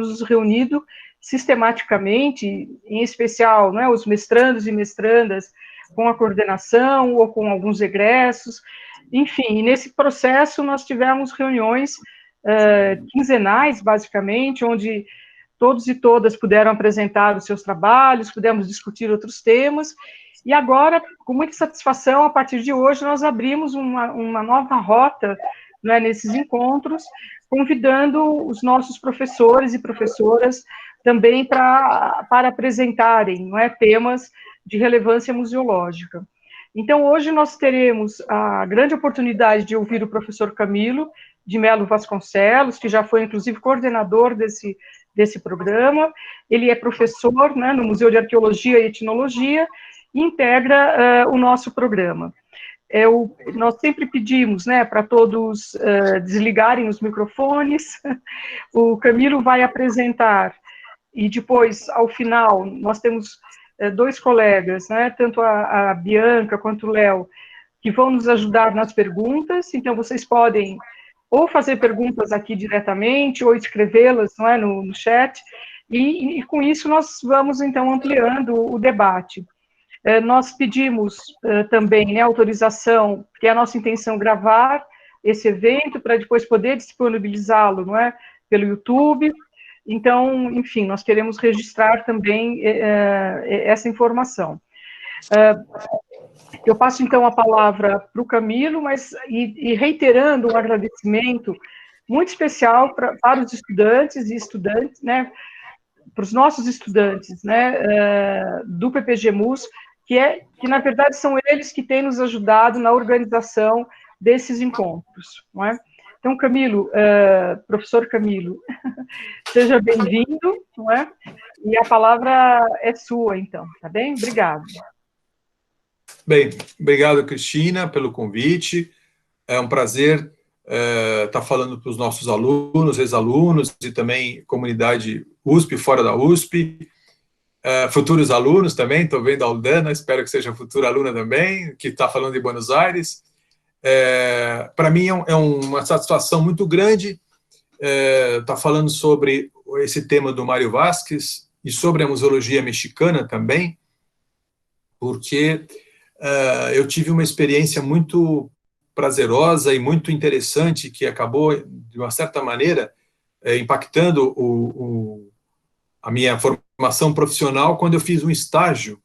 temos nos reunido sistematicamente, em especial, né, os mestrandos e mestrandas, com a coordenação ou com alguns egressos, enfim, nesse processo nós tivemos reuniões quinzenais, basicamente, onde todos e todas puderam apresentar os seus trabalhos, pudemos discutir outros temas, e agora, com muita satisfação, a partir de hoje, nós abrimos uma nova rota, né, nesses encontros, convidando os nossos professores e professoras também para apresentarem, não é, temas de relevância museológica. Então, hoje nós teremos a grande oportunidade de ouvir o professor Camilo de Melo Vasconcelos, que já foi, inclusive, coordenador desse programa. Ele é professor, né, no Museu de Arqueologia e Etnologia e integra o nosso programa. Nós sempre pedimos, né, para todos desligarem os microfones. O Camilo vai apresentar e depois, ao final, nós temos dois colegas, né, tanto a Bianca quanto o Léo, que vão nos ajudar nas perguntas. Então, vocês podem ou fazer perguntas aqui diretamente, ou escrevê-las, não é, no chat, e com isso nós vamos, então, ampliando o debate. Nós pedimos também, né, autorização, porque é a nossa intenção gravar esse evento, para depois poder disponibilizá-lo, não é, pelo YouTube. Então, enfim, nós queremos registrar também essa informação. Eu passo, então, a palavra para o Camilo, mas reiterando um agradecimento muito especial para os estudantes, né, para os nossos estudantes, né, do PPG-MUS, que, na verdade, são eles que têm nos ajudado na organização desses encontros, não é? Então, Camilo, professor Camilo, seja bem-vindo, não é? E a palavra é sua, então, tá bem? Obrigado. Bem, obrigado, Cristina, pelo convite. É um prazer estar falando para os nossos alunos, ex-alunos e também comunidade USP, fora da USP, futuros alunos também. Estou vendo a Aldana, espero que seja futura aluna também, que está falando de Buenos Aires. Para mim é uma satisfação muito grande estar falando sobre esse tema do Mário Vasques e sobre a museologia mexicana também, porque eu tive uma experiência muito prazerosa e muito interessante que acabou, de uma certa maneira, impactando a minha formação profissional quando eu fiz um estágio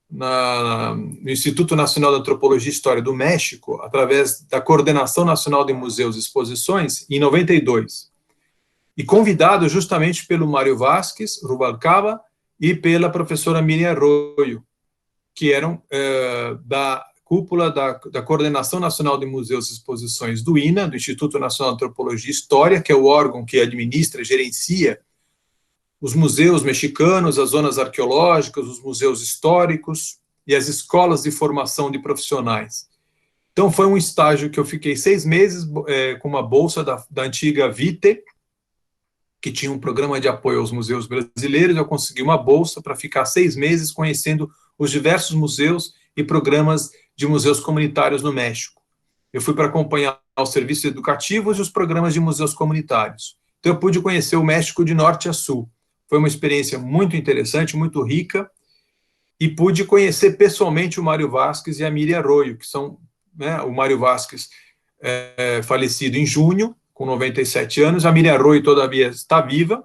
no Instituto Nacional de Antropologia e História do México, através da Coordenação Nacional de Museus e Exposições, em 92. E convidado justamente pelo Mário Vasques Rubalcaba e pela professora Miriam Arroyo, que eram da cúpula da Coordenação Nacional de Museus e Exposições do INA, do Instituto Nacional de Antropologia e História, que é o órgão que administra, gerencia os museus mexicanos, as zonas arqueológicas, os museus históricos e as escolas de formação de profissionais. Então, foi um estágio que eu fiquei 6 meses com uma bolsa da antiga Vite, que tinha um programa de apoio aos museus brasileiros. Eu consegui uma bolsa para ficar 6 meses conhecendo os diversos museus e programas de museus comunitários no México. Eu fui para acompanhar os serviços educativos e os programas de museus comunitários. Então, eu pude conhecer o México de norte a sul. Foi uma experiência muito interessante, muito rica, e pude conhecer pessoalmente o Mário Vasques e a Miriam Arroyo, que são, né, o Mário Vasques falecido em junho, com 97 anos, a Miriam Arroyo todavia está viva,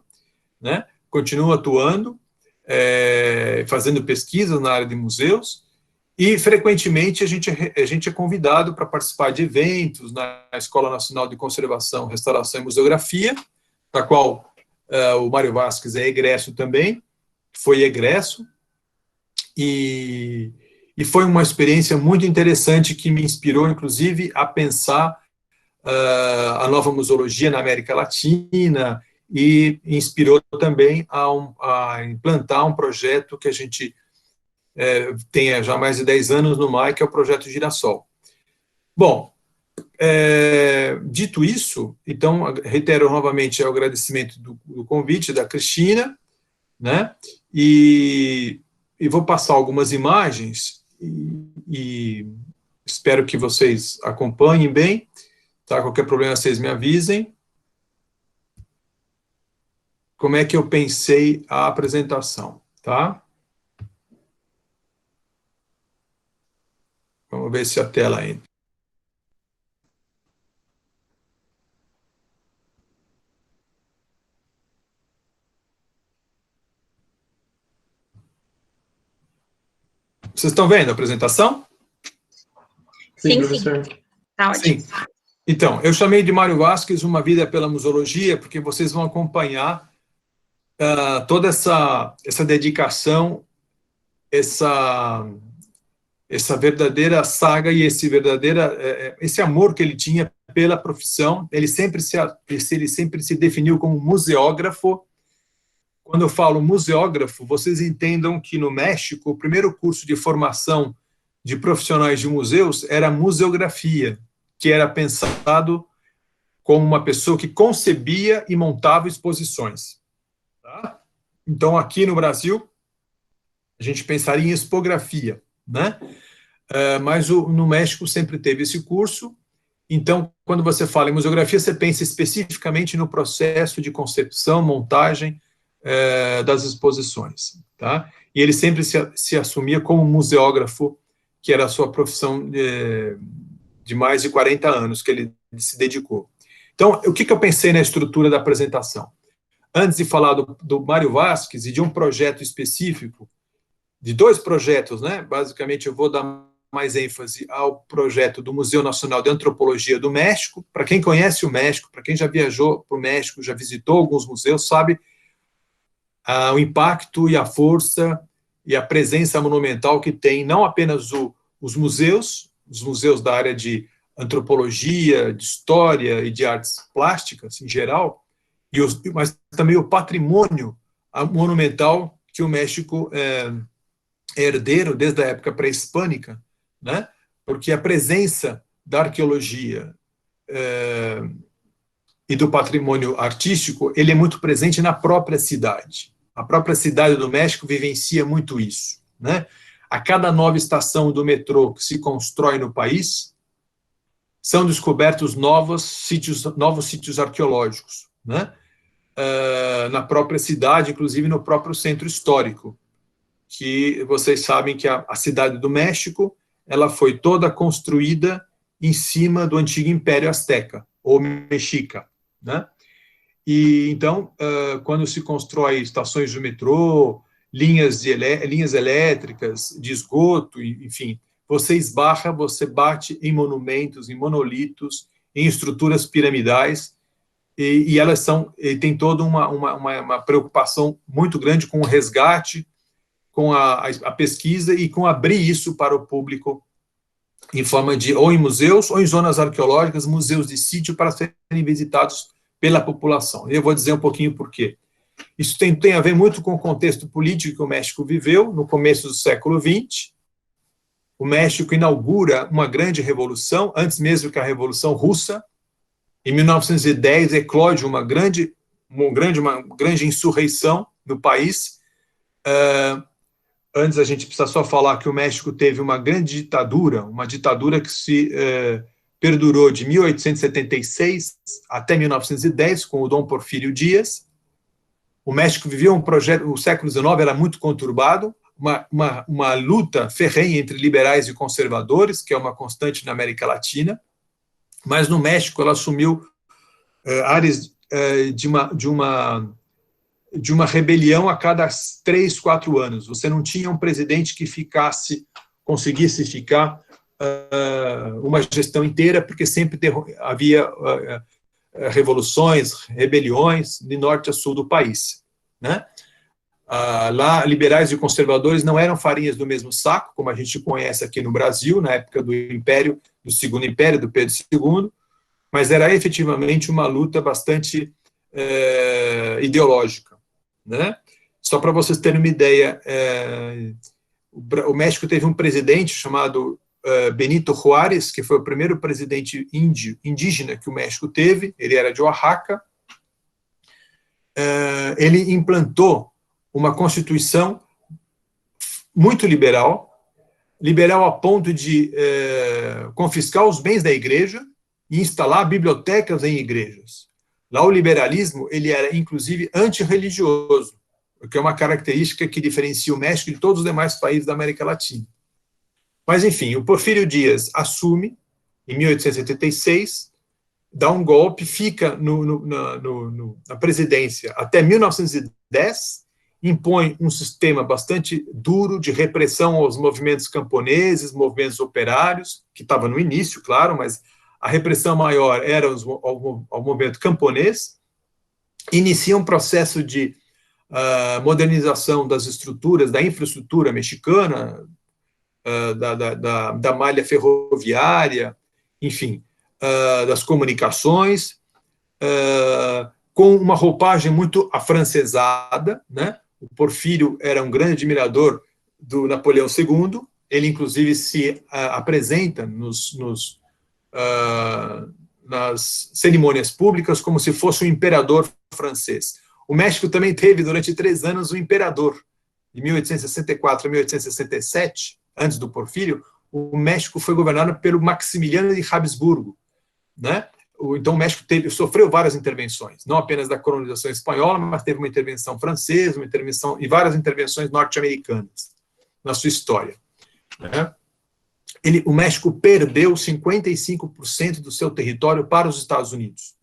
né, continua atuando, fazendo pesquisas na área de museus, e frequentemente a gente é convidado para participar de eventos na Escola Nacional de Conservação, Restauração e Museografia, da qual o Mário Vasques é egresso também, foi egresso, e foi uma experiência muito interessante que me inspirou, inclusive, a pensar a nova museologia na América Latina, e inspirou também a implantar um projeto que a gente tem já mais de 10 anos no MAI, que é o Projeto Girassol. Bom, dito isso, então, reitero novamente o agradecimento do convite da Cristina, né, e vou passar algumas imagens, e espero que vocês acompanhem bem, tá? Qualquer problema vocês me avisem. como é que eu pensei a apresentação, tá? Vamos ver se a tela entra. Vocês estão vendo a apresentação? Sim, professor. Tá ótimo. Sim. Então, eu chamei de Mário Vasquez Uma Vida pela Museologia, porque vocês vão acompanhar toda essa dedicação, essa verdadeira saga e esse amor que ele tinha pela profissão. Ele sempre se definiu como museógrafo. Quando eu falo museógrafo, vocês entendam que no México, o primeiro curso de formação de profissionais de museus era museografia, que era pensado como uma pessoa que concebia e montava exposições. Tá? Então, aqui no Brasil, a gente pensaria em expografia, né? Mas no México sempre teve esse curso. Então, quando você fala em museografia, você pensa especificamente no processo de concepção, montagem das exposições. Tá? E ele sempre se assumia como museógrafo, que era a sua profissão de mais de 40 anos que ele se dedicou. Então, o que eu pensei na estrutura da apresentação? Antes de falar do Mário Vasquez e de um projeto específico, de dois projetos, né? Basicamente, eu vou dar mais ênfase ao projeto do Museu Nacional de Antropologia do México. Para quem conhece o México, para quem já viajou para o México, já visitou alguns museus, sabe o impacto e a força e a presença monumental que tem não apenas os museus da área de antropologia, de história e de artes plásticas em geral, mas também o patrimônio monumental que o México é herdeiro desde a época pré-hispânica, né? Porque a presença da arqueologia e do patrimônio artístico, ele é muito presente na própria cidade. A própria cidade do México vivencia muito isso, né? A cada nova estação do metrô que se constrói no país, são descobertos novos sítios arqueológicos, né? Na própria cidade, inclusive no próprio centro histórico, que vocês sabem que a cidade do México, ela foi toda construída em cima do antigo Império Azteca, ou Mexica, né? E então, quando se constrói estações de metrô, linhas elétricas, de esgoto, enfim, você bate em monumentos, em monolitos, em estruturas piramidais, e elas têm toda uma preocupação muito grande com o resgate, com a pesquisa e com abrir isso para o público em forma de, ou em museus, ou em zonas arqueológicas, museus de sítio para serem visitados pela população. E eu vou dizer um pouquinho por quê. Isso tem a ver muito com o contexto político que o México viveu no começo do século XX. O México inaugura uma grande revolução, antes mesmo que a Revolução Russa. Em 1910, eclode uma grande insurreição no país. Antes, a gente precisa só falar que o México teve uma grande ditadura, uma ditadura que se perdurou de 1876 até 1910, com o Dom Porfírio Dias. O México vivia o século XIX era muito conturbado, uma luta ferrenha entre liberais e conservadores, que é uma constante na América Latina, mas no México ela assumiu áreas de uma rebelião a cada 3, 4 anos. Você não tinha um presidente que conseguisse ficar uma gestão inteira, porque sempre havia revoluções, rebeliões de norte a sul do país, né? Lá, liberais e conservadores não eram farinhas do mesmo saco, como a gente conhece aqui no Brasil, na época do Segundo Império, do Pedro II, mas era efetivamente uma luta bastante ideológica, né? Só para vocês terem uma ideia, o México teve um presidente chamado Benito Juárez, que foi o primeiro presidente indígena que o México teve. Ele era de Oaxaca. Ele implantou uma constituição muito liberal a ponto de confiscar os bens da igreja e instalar bibliotecas em igrejas. Lá o liberalismo ele era, inclusive, antirreligioso, o que é uma característica que diferencia o México de todos os demais países da América Latina. Mas, enfim, o Porfírio Dias assume, em 1886, dá um golpe, fica na presidência até 1910, impõe um sistema bastante duro de repressão aos movimentos camponeses, movimentos operários, que estava no início, claro, mas a repressão maior era ao movimento camponês, inicia um processo de modernização das estruturas, da infraestrutura mexicana, da malha ferroviária, enfim, das comunicações, com uma roupagem muito afrancesada, né? O Porfírio era um grande admirador do Napoleão II, ele inclusive se apresenta nas cerimônias públicas como se fosse um imperador francês. O México também teve, durante 3 anos, um imperador. De 1864 a 1867, antes do Porfírio, o México foi governado pelo Maximiliano de Habsburgo, né? Então, o México sofreu várias intervenções, não apenas da colonização espanhola, mas teve uma intervenção francesa, e várias intervenções norte-americanas na sua história, né? O México perdeu 55% do seu território para os Estados Unidos.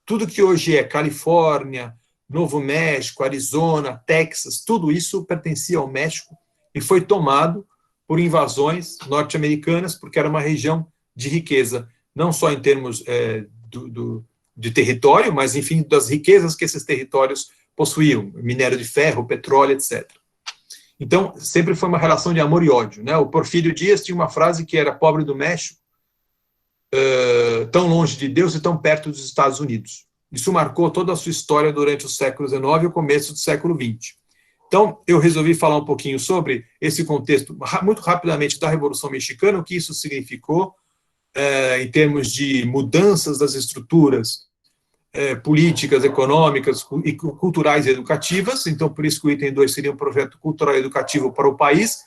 Tudo que hoje é Califórnia, Novo México, Arizona, Texas, tudo isso pertencia ao México e foi tomado por invasões norte-americanas, porque era uma região de riqueza, não só em termos de território, mas, enfim, das riquezas que esses territórios possuíam, minério de ferro, petróleo, etc. Então, sempre foi uma relação de amor e ódio, né? O Porfírio Dias tinha uma frase que era: pobre do México, tão longe de Deus e tão perto dos Estados Unidos. Isso marcou toda a sua história durante o século XIX e o começo do século XX. Então, eu resolvi falar um pouquinho sobre esse contexto, muito rapidamente, da Revolução Mexicana, o que isso significou em termos de mudanças das estruturas políticas, econômicas, e culturais e educativas. Então, por isso que o item 2 seria um projeto cultural e educativo para o país.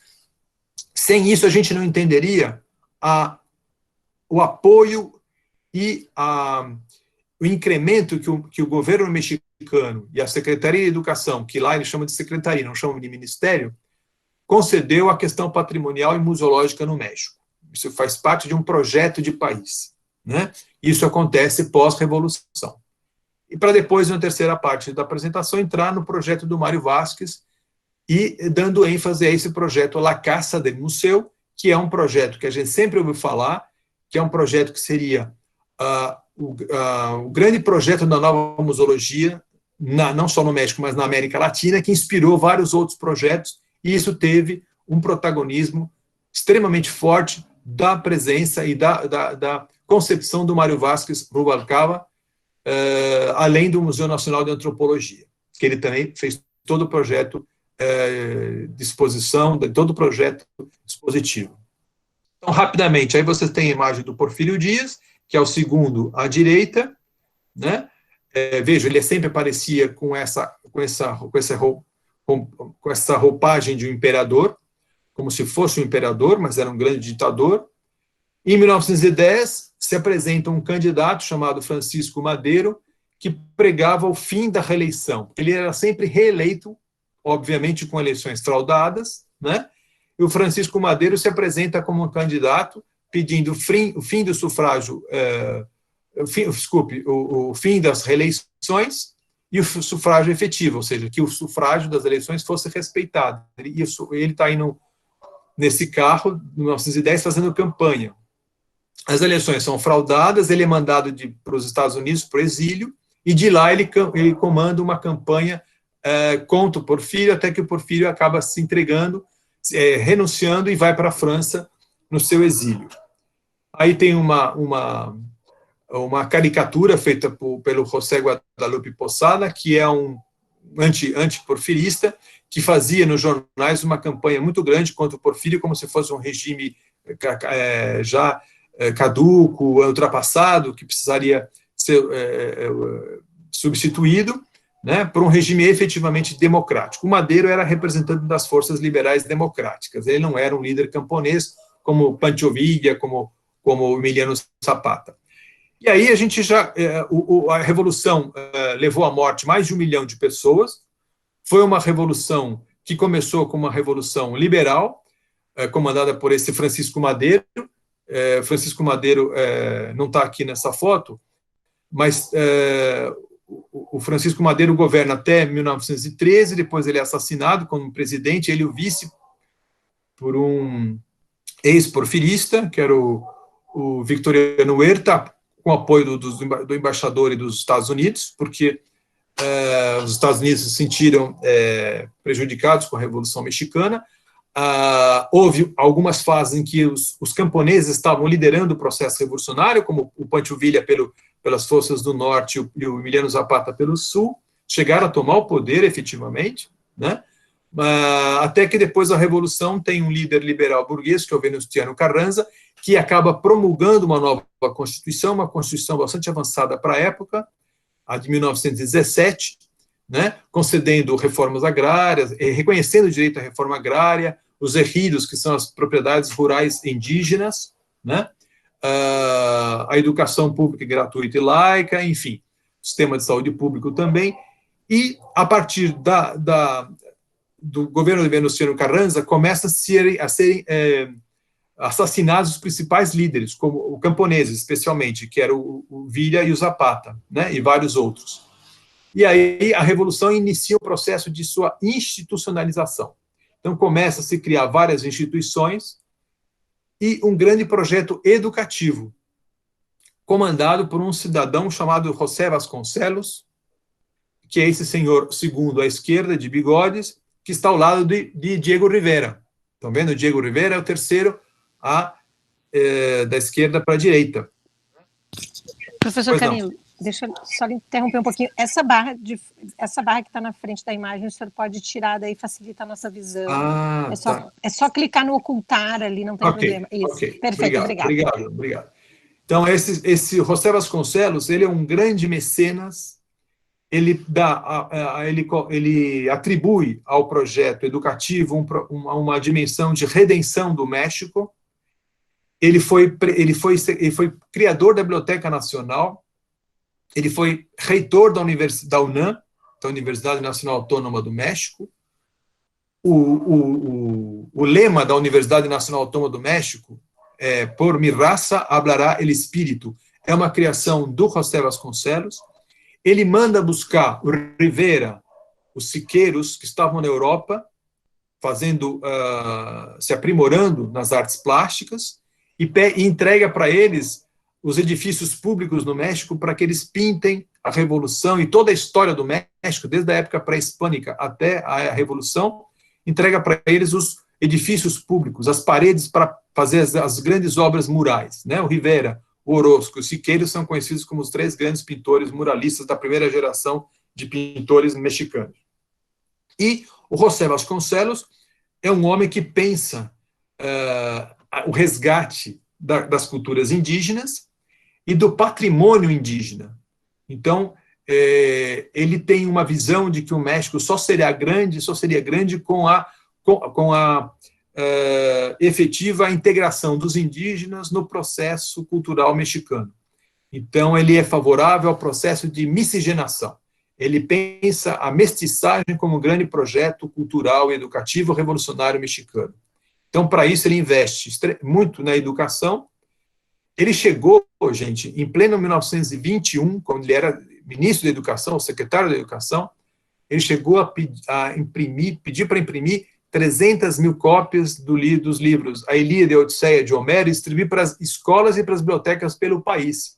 Sem isso, a gente não entenderia o apoio e o incremento que o governo mexicano e a Secretaria de Educação, que lá eles chamam de secretaria, não chamam de ministério, concedeu à questão patrimonial e museológica no México. Isso faz parte de um projeto de país, né? Isso acontece pós-revolução. E para depois, na terceira parte da apresentação, entrar no projeto do Mário Vasquez e dando ênfase a esse projeto La Casa del Museu, que é um projeto que a gente sempre ouviu falar, que é um projeto que seria o grande projeto da nova museologia, não só no México, mas na América Latina, que inspirou vários outros projetos, e isso teve um protagonismo extremamente forte da presença e da concepção do Mário Vasquez Rubalcaba, além do Museu Nacional de Antropologia, que ele também fez todo o projeto de exposição, todo o projeto expositivo. Então, rapidamente, aí vocês têm a imagem do Porfírio Dias, que é o segundo à direita, né? Veja, ele sempre aparecia com essa roupagem de um imperador, como se fosse um imperador, mas era um grande ditador. Em 1910, se apresenta um candidato chamado Francisco Madero, que pregava o fim da reeleição. Ele era sempre reeleito, obviamente com eleições fraudadas, né? E o Francisco Madero se apresenta como um candidato pedindo o fim do sufrágio, o fim das reeleições e o sufrágio efetivo, ou seja, que o sufrágio das eleições fosse respeitado. Ele está indo nesse carro, em 1910, fazendo campanha. As eleições são fraudadas, ele é mandado para os Estados Unidos, para o exílio, e de lá ele comanda uma campanha contra o Porfírio, até que o Porfírio acaba se entregando, renunciando e vai para a França no seu exílio. Aí tem uma caricatura feita pelo José Guadalupe Posada, que é um antiporfirista, que fazia nos jornais uma campanha muito grande contra o Porfírio, como se fosse um regime já caduco, ultrapassado, que precisaria ser substituído, né, por um regime efetivamente democrático. O Madero era representante das forças liberais democráticas, ele não era um líder camponês como Pancho Villa, como Emiliano Zapata. E aí a gente já, a Revolução levou à morte mais de 1 milhão de pessoas. Foi uma revolução que começou como uma revolução liberal, comandada por esse Francisco Madeiro. Francisco Madeiro não está aqui nessa foto, mas o Francisco Madeiro governa até 1913, depois ele é assassinado como presidente, ele e o vice, por um ex-porfirista, que era o Victoriano Huerta, com apoio do embaixador e dos Estados Unidos, porque os Estados Unidos se sentiram prejudicados com a Revolução Mexicana. Houve algumas fases em que os camponeses estavam liderando o processo revolucionário, como o Pancho Villa pelas forças do norte e o Emiliano Zapata pelo sul, chegaram a tomar o poder efetivamente, né? Até que depois da Revolução tem um líder liberal burguês, que é o Venustiano Carranza, que acaba promulgando uma nova Constituição, uma Constituição bastante avançada para a época, a de 1917, né, concedendo reformas agrárias, reconhecendo o direito à reforma agrária, os ejidos, que são as propriedades rurais indígenas, né, a educação pública gratuita e laica, enfim, sistema de saúde público também, e a partir do governo de Venustiano Carranza começa a serem assassinados os principais líderes, como os camponeses, especialmente, que era o Villa e o Zapata, né, e vários outros. E aí a Revolução inicia o processo de sua institucionalização. Então começa a se criar várias instituições e um grande projeto educativo, comandado por um cidadão chamado José Vasconcelos, que é esse senhor segundo à esquerda, de bigodes, que está ao lado de Diego Rivera. Estão vendo? O Diego Rivera é o terceiro da esquerda para a direita. Professor Camilo, deixa eu só interromper um pouquinho. Essa barra que está na frente da imagem, o senhor pode tirar, daí facilita a nossa visão. É só clicar no ocultar ali, não tem problema. Isso. Okay. Perfeito, obrigado. Então, esse José Vasconcelos, ele é um grande mecenas. Ele atribui ao projeto educativo uma dimensão de redenção do México. Ele foi criador da Biblioteca Nacional, ele foi reitor da UNAM, da Universidade Nacional Autônoma do México. O lema da Universidade Nacional Autônoma do México é "Por mi raza hablará el espírito". É uma criação do José Vasconcelos. Ele manda buscar o Rivera, os siqueiros que estavam na Europa, se aprimorando nas artes plásticas, e entrega para eles os edifícios públicos no México para que eles pintem a Revolução e toda a história do México, desde a época pré-hispânica até a Revolução, entrega para eles os edifícios públicos, as paredes para fazer as grandes obras murais, né? O Rivera, o Orozco e o Siqueiros são conhecidos como os 3 grandes pintores muralistas da primeira geração de pintores mexicanos. E o José Vasconcelos é um homem que pensa o resgate das culturas indígenas e do patrimônio indígena. Então, ele tem uma visão de que o México só seria grande com a efetiva integração dos indígenas no processo cultural mexicano. Então, ele é favorável ao processo de miscigenação. Ele pensa a mestiçagem como um grande projeto cultural e educativo revolucionário mexicano. Então, para isso, ele investe muito na educação. Ele chegou, gente, em pleno 1921, quando ele era ministro da Educação, secretário da Educação, ele chegou a pedir para imprimir 300 mil cópias dos livros A Ilíada e a Odisseia de Homero, e distribuir para as escolas e para as bibliotecas pelo país,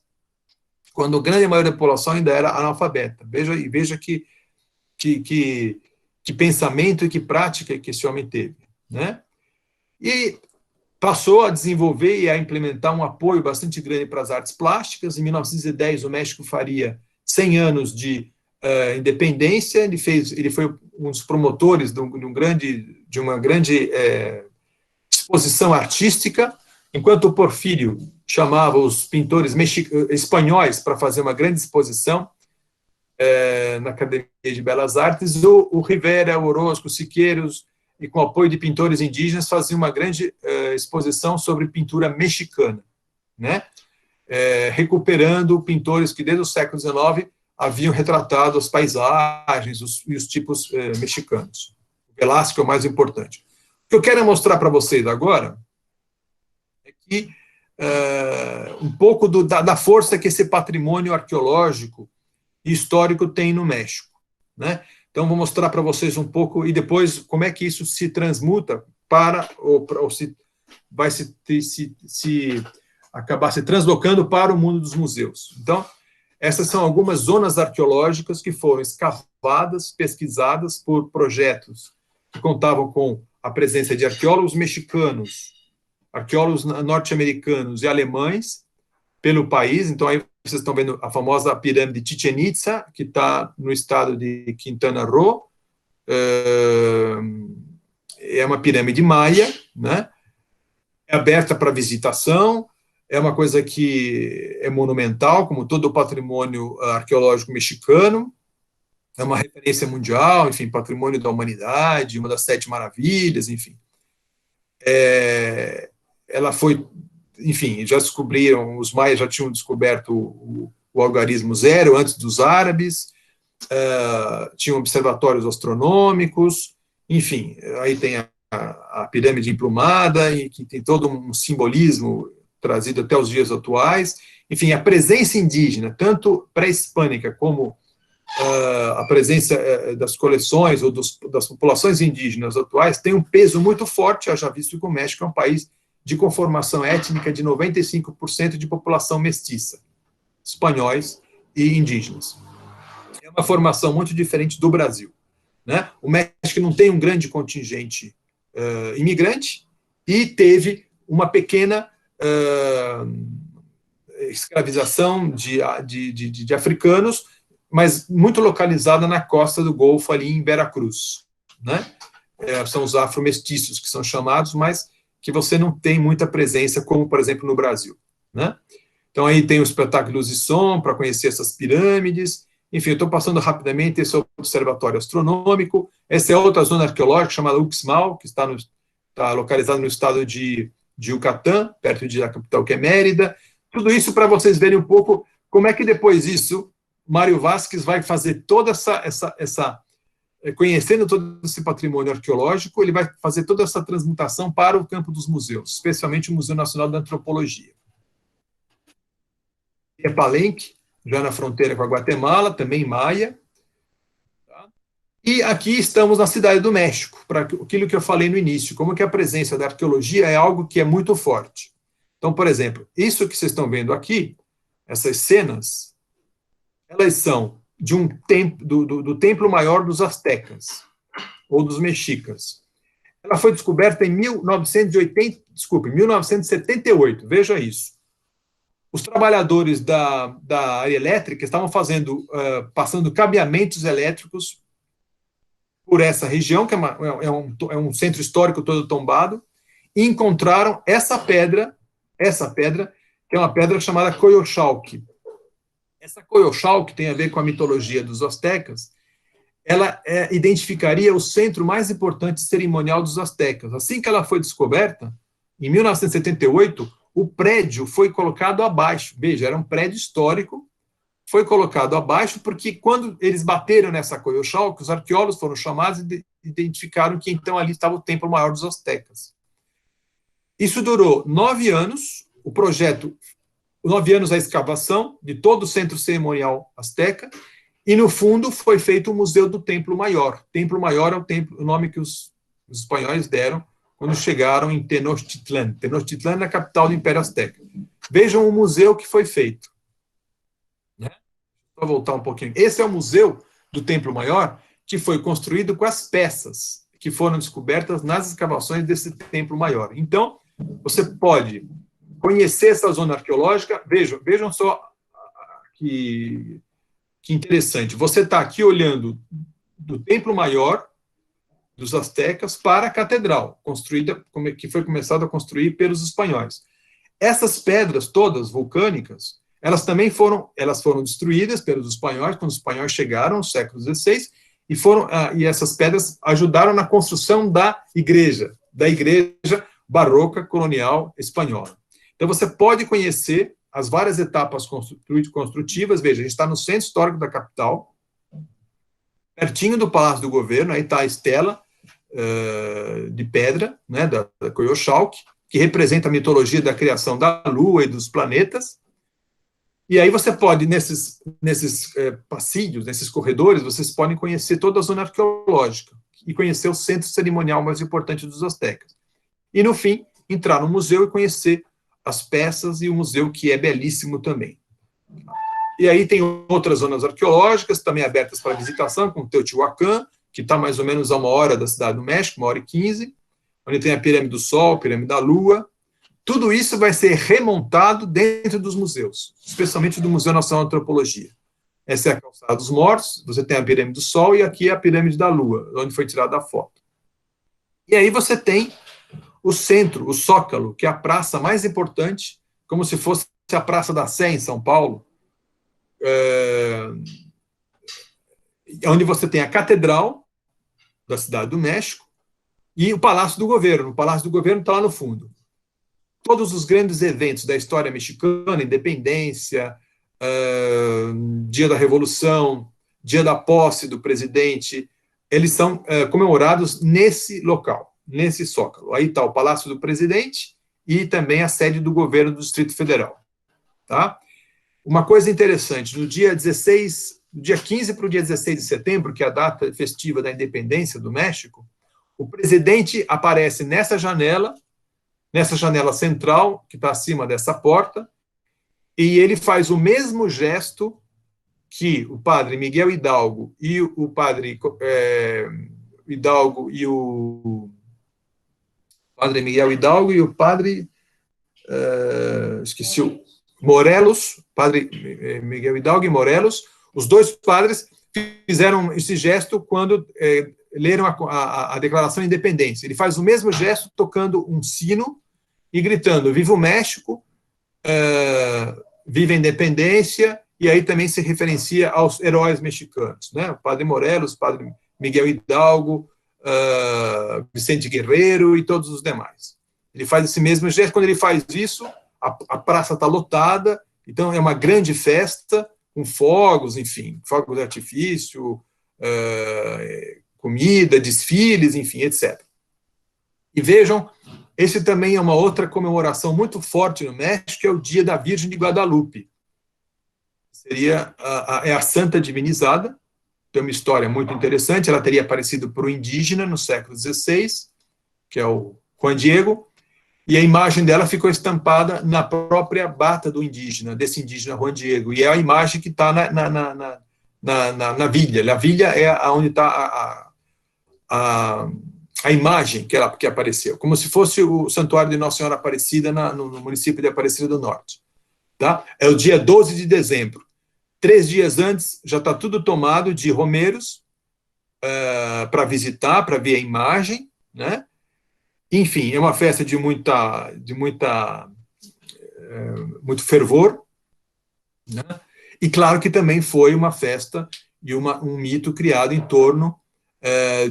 quando a grande maioria da população ainda era analfabeta. Veja que pensamento e que prática que esse homem teve, né? E passou a desenvolver e a implementar um apoio bastante grande para as artes plásticas. Em 1910, o México faria 100 anos de independência. Ele foi um dos promotores de uma grande exposição artística, enquanto o Porfírio chamava os pintores espanhóis para fazer uma grande exposição na Academia de Belas Artes. O Rivera, o Orozco, o Siqueiros, e com apoio de pintores indígenas, fazia uma grande exposição sobre pintura mexicana, né? recuperando pintores que desde o século XIX haviam retratado as paisagens e os tipos mexicanos. O Velázquez é o mais importante. O que eu quero mostrar para vocês agora é que um pouco da força que esse patrimônio arqueológico e histórico tem no México, né? Então, vou mostrar para vocês um pouco, e depois como é que isso se transmuta ou se vai acabar se translocando para o mundo dos museus. Então, essas são algumas zonas arqueológicas que foram escavadas, pesquisadas por projetos que contavam com a presença de arqueólogos mexicanos, arqueólogos norte-americanos e alemães pelo país. Então, aí vocês estão vendo a famosa pirâmide de Chichén Itzá, que está no estado de Quintana Roo. É uma pirâmide maia, né? É aberta para visitação, é uma coisa que é monumental, como todo o patrimônio arqueológico mexicano, é uma referência mundial, enfim, patrimônio da humanidade, uma das 7 maravilhas, enfim. Ela foi, enfim, já descobriram, os maias já tinham descoberto o algarismo zero antes dos árabes, tinham observatórios astronômicos, enfim, aí tem a pirâmide emplumada, e que tem todo um simbolismo trazido até os dias atuais. Enfim, a presença indígena, tanto pré-hispânica como a presença das coleções ou das populações indígenas atuais, tem um peso muito forte, já visto que o México é um país de conformação étnica de 95% de população mestiça, espanhóis e indígenas. É uma formação muito diferente do Brasil, né? O México não tem um grande contingente imigrante e teve uma pequena escravização de africanos, mas muito localizada na costa do Golfo, ali em Veracruz, né? São os afro-mestiços que são chamados, mas que você não tem muita presença, como, por exemplo, no Brasil, né? Então, aí tem o espetáculo Luz e Som, para conhecer essas pirâmides. Enfim, eu estou passando rapidamente esse observatório astronômico. Essa é outra zona arqueológica, chamada Uxmal, que está localizada no estado de Yucatán, perto da capital, que é Mérida. Tudo isso para vocês verem um pouco como é que depois disso, Mário Vázquez vai fazer toda conhecendo todo esse patrimônio arqueológico, ele vai fazer toda essa transmutação para o campo dos museus, especialmente o Museu Nacional da Antropologia. É Palenque, já na fronteira com a Guatemala, também maia. Tá? E aqui estamos na Cidade do México, para aquilo que eu falei no início, como que a presença da arqueologia é algo que é muito forte. Então, por exemplo, isso que vocês estão vendo aqui, essas cenas, elas são de do Templo Maior dos Aztecas, ou dos Mexicas. Ela foi descoberta em 1978, veja isso. Os trabalhadores da área elétrica estavam passando cabeamentos elétricos por essa região, que é um centro histórico todo tombado, e encontraram essa pedra, que é uma pedra chamada Coyolxauhqui. Essa Coyolxauhqui tem a ver com a mitologia dos aztecas. Ela identificaria o centro mais importante cerimonial dos aztecas. Assim que ela foi descoberta, em 1978, o prédio foi colocado abaixo. Veja, era um prédio histórico, foi colocado abaixo porque quando eles bateram nessa Coyolxauhqui, os arqueólogos foram chamados e identificaram que então ali estava o Templo Maior dos Aztecas. Isso durou 9 anos, o projeto, 9 anos a escavação de todo o centro cerimonial azteca, e no fundo foi feito o Museu do Templo Maior. Templo Maior é o nome que os espanhóis deram quando chegaram em Tenochtitlán. Tenochtitlán é a capital do Império Azteca. Vejam o museu que foi feito. Né? Vou voltar um pouquinho. Esse é o Museu do Templo Maior, que foi construído com as peças que foram descobertas nas escavações desse Templo Maior. Então, você pode conhecer essa zona arqueológica. Vejam só que interessante. Você está aqui olhando do Templo Maior dos aztecas para a catedral, que foi começada a construir pelos espanhóis. Essas pedras todas vulcânicas, elas foram destruídas pelos espanhóis quando os espanhóis chegaram no século XVI e essas pedras ajudaram na construção da igreja barroca colonial espanhola. Então você pode conhecer as várias etapas construtivas. Veja, a gente está no centro histórico da capital, pertinho do Palácio do Governo, aí está a estela de pedra, né, da Coyolxauhqui, que representa a mitologia da criação da Lua e dos planetas. E aí você pode, nesses passilhos, nesses corredores, vocês podem conhecer toda a zona arqueológica e conhecer o centro cerimonial mais importante dos astecas. E, no fim, entrar no museu e conhecer as peças e o museu, que é belíssimo também. E aí tem outras zonas arqueológicas também abertas para visitação, como Teotihuacan, que está mais ou menos a 1 hora da Cidade do México, 1h15, onde tem a Pirâmide do Sol, a Pirâmide da Lua. Tudo isso vai ser remontado dentro dos museus, especialmente do Museu Nacional de Antropologia. Essa é a Calçada dos Mortos, você tem a Pirâmide do Sol e aqui é a Pirâmide da Lua, onde foi tirada a foto. E aí você tem o centro, o Zócalo, que é a praça mais importante, como se fosse a Praça da Sé, em São Paulo, onde você tem a Catedral da Cidade do México e o Palácio do Governo. O Palácio do Governo está lá no fundo. Todos os grandes eventos da história mexicana, independência, dia da Revolução, dia da posse do presidente, eles são comemorados nesse local, nesse Zócalo. Aí está o Palácio do Presidente e também a sede do governo do Distrito Federal. Tá? Uma coisa interessante, no dia 15 para o dia 16 de setembro, que é a data festiva da independência do México, o presidente aparece nessa janela central, que está acima dessa porta, e ele faz o mesmo gesto que o padre Miguel Hidalgo e o padre esqueci o Morelos, padre Miguel Hidalgo e Morelos, os dois padres fizeram esse gesto quando leram a Declaração de Independência. Ele faz o mesmo gesto tocando um sino e gritando: Viva o México, viva a independência, e aí também se referencia aos heróis mexicanos, né? O padre Morelos, o padre Miguel Hidalgo, Vicente Guerreiro e todos os demais. Ele faz esse mesmo gesto. Quando ele faz isso, a praça está lotada, então é uma grande festa, com fogos, enfim, fogos de artifício, comida, desfiles, enfim, etc. E vejam, esse também é uma outra comemoração muito forte no México, que é o Dia da Virgem de Guadalupe. Seria a Santa Divinizada, tem uma história muito interessante. Ela teria aparecido para o indígena no século XVI, que é o Juan Diego, e a imagem dela ficou estampada na própria bata do indígena, desse indígena Juan Diego, e é a imagem que está na vilha. A vilha é onde está a imagem que apareceu, como se fosse o Santuário de Nossa Senhora Aparecida no município de Aparecida do Norte. Tá? É o dia 12 de dezembro. 3 dias antes, já está tudo tomado de romeiros para visitar, para ver a imagem, né? Enfim, é uma festa de muito fervor, né? E claro que também foi uma festa e um mito criado em torno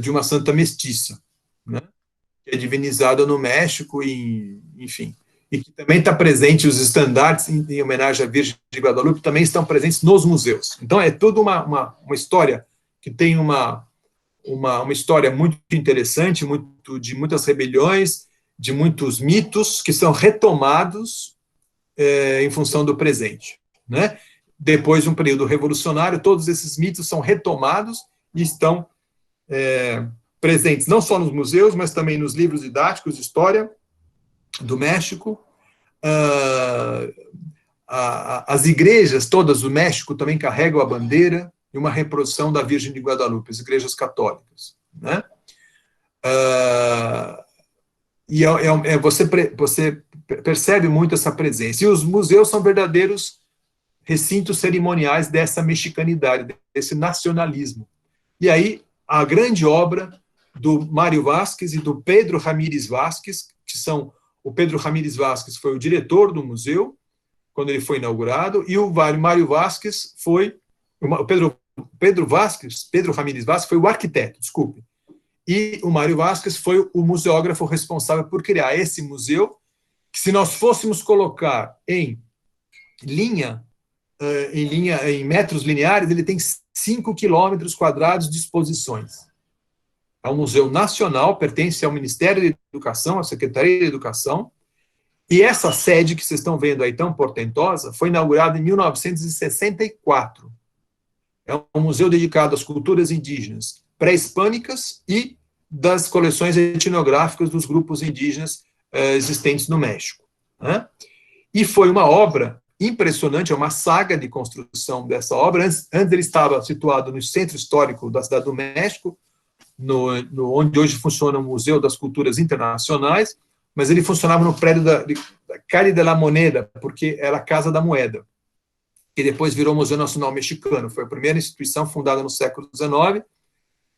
de uma santa mestiça, né? Que é divinizada no México, enfim, e que também está presente, os estandartes em homenagem à Virgem de Guadalupe também estão presentes nos museus. Então é toda uma história que tem uma história muito interessante, de muitas rebeliões, de muitos mitos que são retomados em função do presente, né? Depois de um período revolucionário, todos esses mitos são retomados e estão presentes não só nos museus, mas também nos livros didáticos de história do México. As igrejas todas do México também carregam a bandeira e uma reprodução da Virgem de Guadalupe, as igrejas católicas, né? E você percebe muito essa presença. E os museus são verdadeiros recintos cerimoniais dessa mexicanidade, desse nacionalismo. E aí, a grande obra do Mário Vázquez e do Pedro Ramírez Vázquez, que são... O Pedro Ramírez Vázquez foi o diretor do museu, quando ele foi inaugurado, e o Mário Vázquez foi... Pedro Ramírez Vázquez foi o arquiteto, desculpe. E o Mário Vázquez foi o museógrafo responsável por criar esse museu, que se nós fôssemos colocar em em metros lineares, ele tem 5 quilômetros quadrados de exposições. É um museu nacional, pertence ao Ministério da Educação, à Secretaria de Educação, e essa sede que vocês estão vendo aí, tão portentosa, foi inaugurada em 1964. É um museu dedicado às culturas indígenas pré-hispânicas e das coleções etnográficas dos grupos indígenas existentes no México. Né? E foi uma obra impressionante, é uma saga de construção dessa obra. Antes ele estava situado no centro histórico da cidade do México, onde hoje funciona o Museu das Culturas Internacionais, mas ele funcionava no prédio da Calle de la Moneda, porque era a Casa da Moeda, que depois virou Museu Nacional Mexicano. Foi a primeira instituição fundada no século XIX,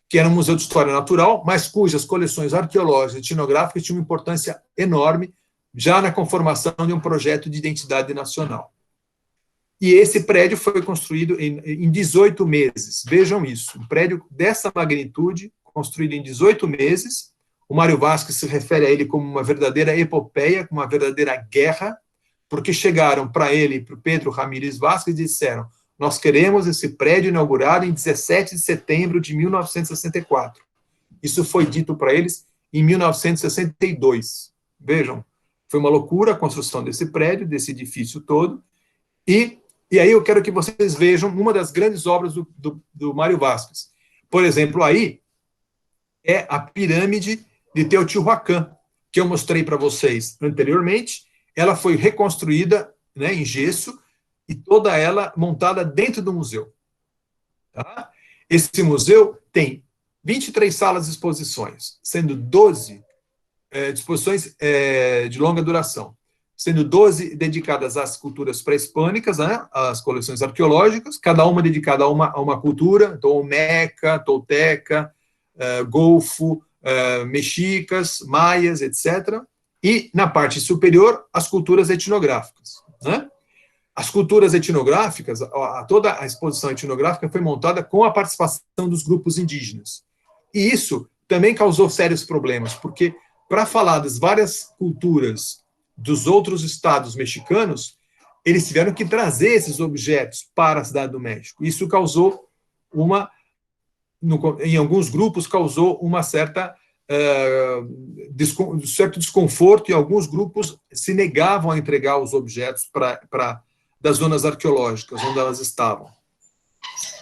que era um museu de história natural, mas cujas coleções arqueológicas e etnográficas tinham uma importância enorme, já na conformação de um projeto de identidade nacional. E esse prédio foi construído em 18 meses. Vejam isso, um prédio dessa magnitude, construído em 18 meses. O Mário Vasquez se refere a ele como uma verdadeira epopeia, como uma verdadeira guerra, porque chegaram para ele, para o Pedro Ramírez Vasquez, e disseram: nós queremos esse prédio inaugurado em 17 de setembro de 1964. Isso foi dito para eles em 1962. Vejam, foi uma loucura a construção desse prédio, desse edifício todo, e aí eu quero que vocês vejam uma das grandes obras do Mário Vasquez. Por exemplo, aí é a pirâmide de Teotihuacan, que eu mostrei para vocês anteriormente. Ela foi reconstruída, né, em gesso, e toda ela montada dentro do museu. Tá? Esse museu tem 23 salas de exposições, sendo 12 exposições de longa duração, sendo 12 dedicadas às culturas pré-hispânicas, né, às coleções arqueológicas, cada uma dedicada a uma cultura, então Olmeca, Tolteca, Golfo, mexicas, maias, etc. E, na parte superior, as culturas etnográficas. Né? As culturas etnográficas, toda a exposição etnográfica foi montada com a participação dos grupos indígenas. E isso também causou sérios problemas, porque, para falar das várias culturas dos outros estados mexicanos, eles tiveram que trazer esses objetos para a cidade do México. Isso causou em alguns grupos, causou uma certo desconforto, e alguns grupos se negavam a entregar os objetos das zonas arqueológicas onde elas estavam.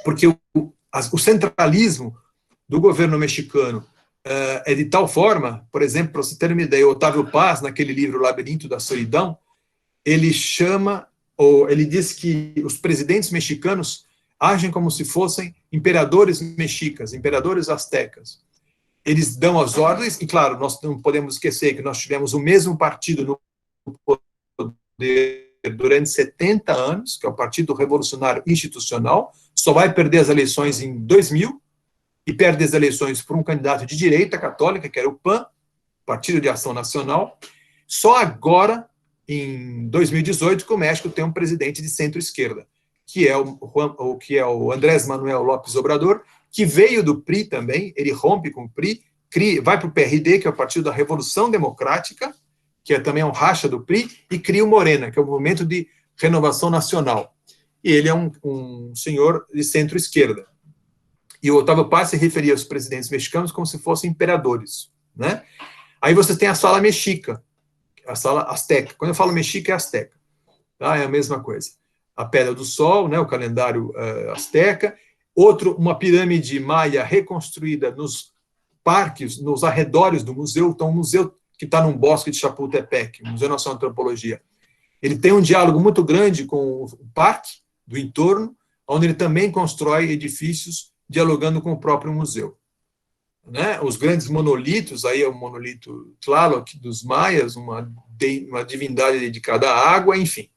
Porque o centralismo do governo mexicano é de tal forma, por exemplo, para você ter uma ideia, Otávio Paz, naquele livro Labirinto da Solidão, ele diz que os presidentes mexicanos agem como se fossem imperadores mexicas, imperadores astecas. Eles dão as ordens, e claro, nós não podemos esquecer que nós tivemos o mesmo partido no poder durante 70 anos, que é o Partido Revolucionário Institucional, só vai perder as eleições em 2000, e perde as eleições por um candidato de direita católica, que era o PAN, Partido de Ação Nacional. Só agora, em 2018, que o México tem um presidente de centro-esquerda, que é o Andrés Manuel López Obrador, que veio do PRI também, ele rompe com o PRI, vai para o PRD, que é o Partido da Revolução Democrática, que também é um racha do PRI, e cria o Morena, que é o Movimento de Renovação Nacional. E ele é um senhor de centro-esquerda. E o Otávio Paz se referia aos presidentes mexicanos como se fossem imperadores. Né? Aí você tem a sala mexica, a sala asteca. Quando eu falo mexica, é asteca. Tá? É a mesma coisa. A Pedra do Sol, né, o calendário asteca. Uma pirâmide maia reconstruída nos parques, nos arredores do museu. Então, um museu que está num bosque de Chapultepec, o Museu Nacional de Antropologia. Ele tem um diálogo muito grande com o parque do entorno, onde ele também constrói edifícios dialogando com o próprio museu. Né? Os grandes monolitos, aí é o monolito Tlaloc dos maias, uma divindade dedicada à água, enfim.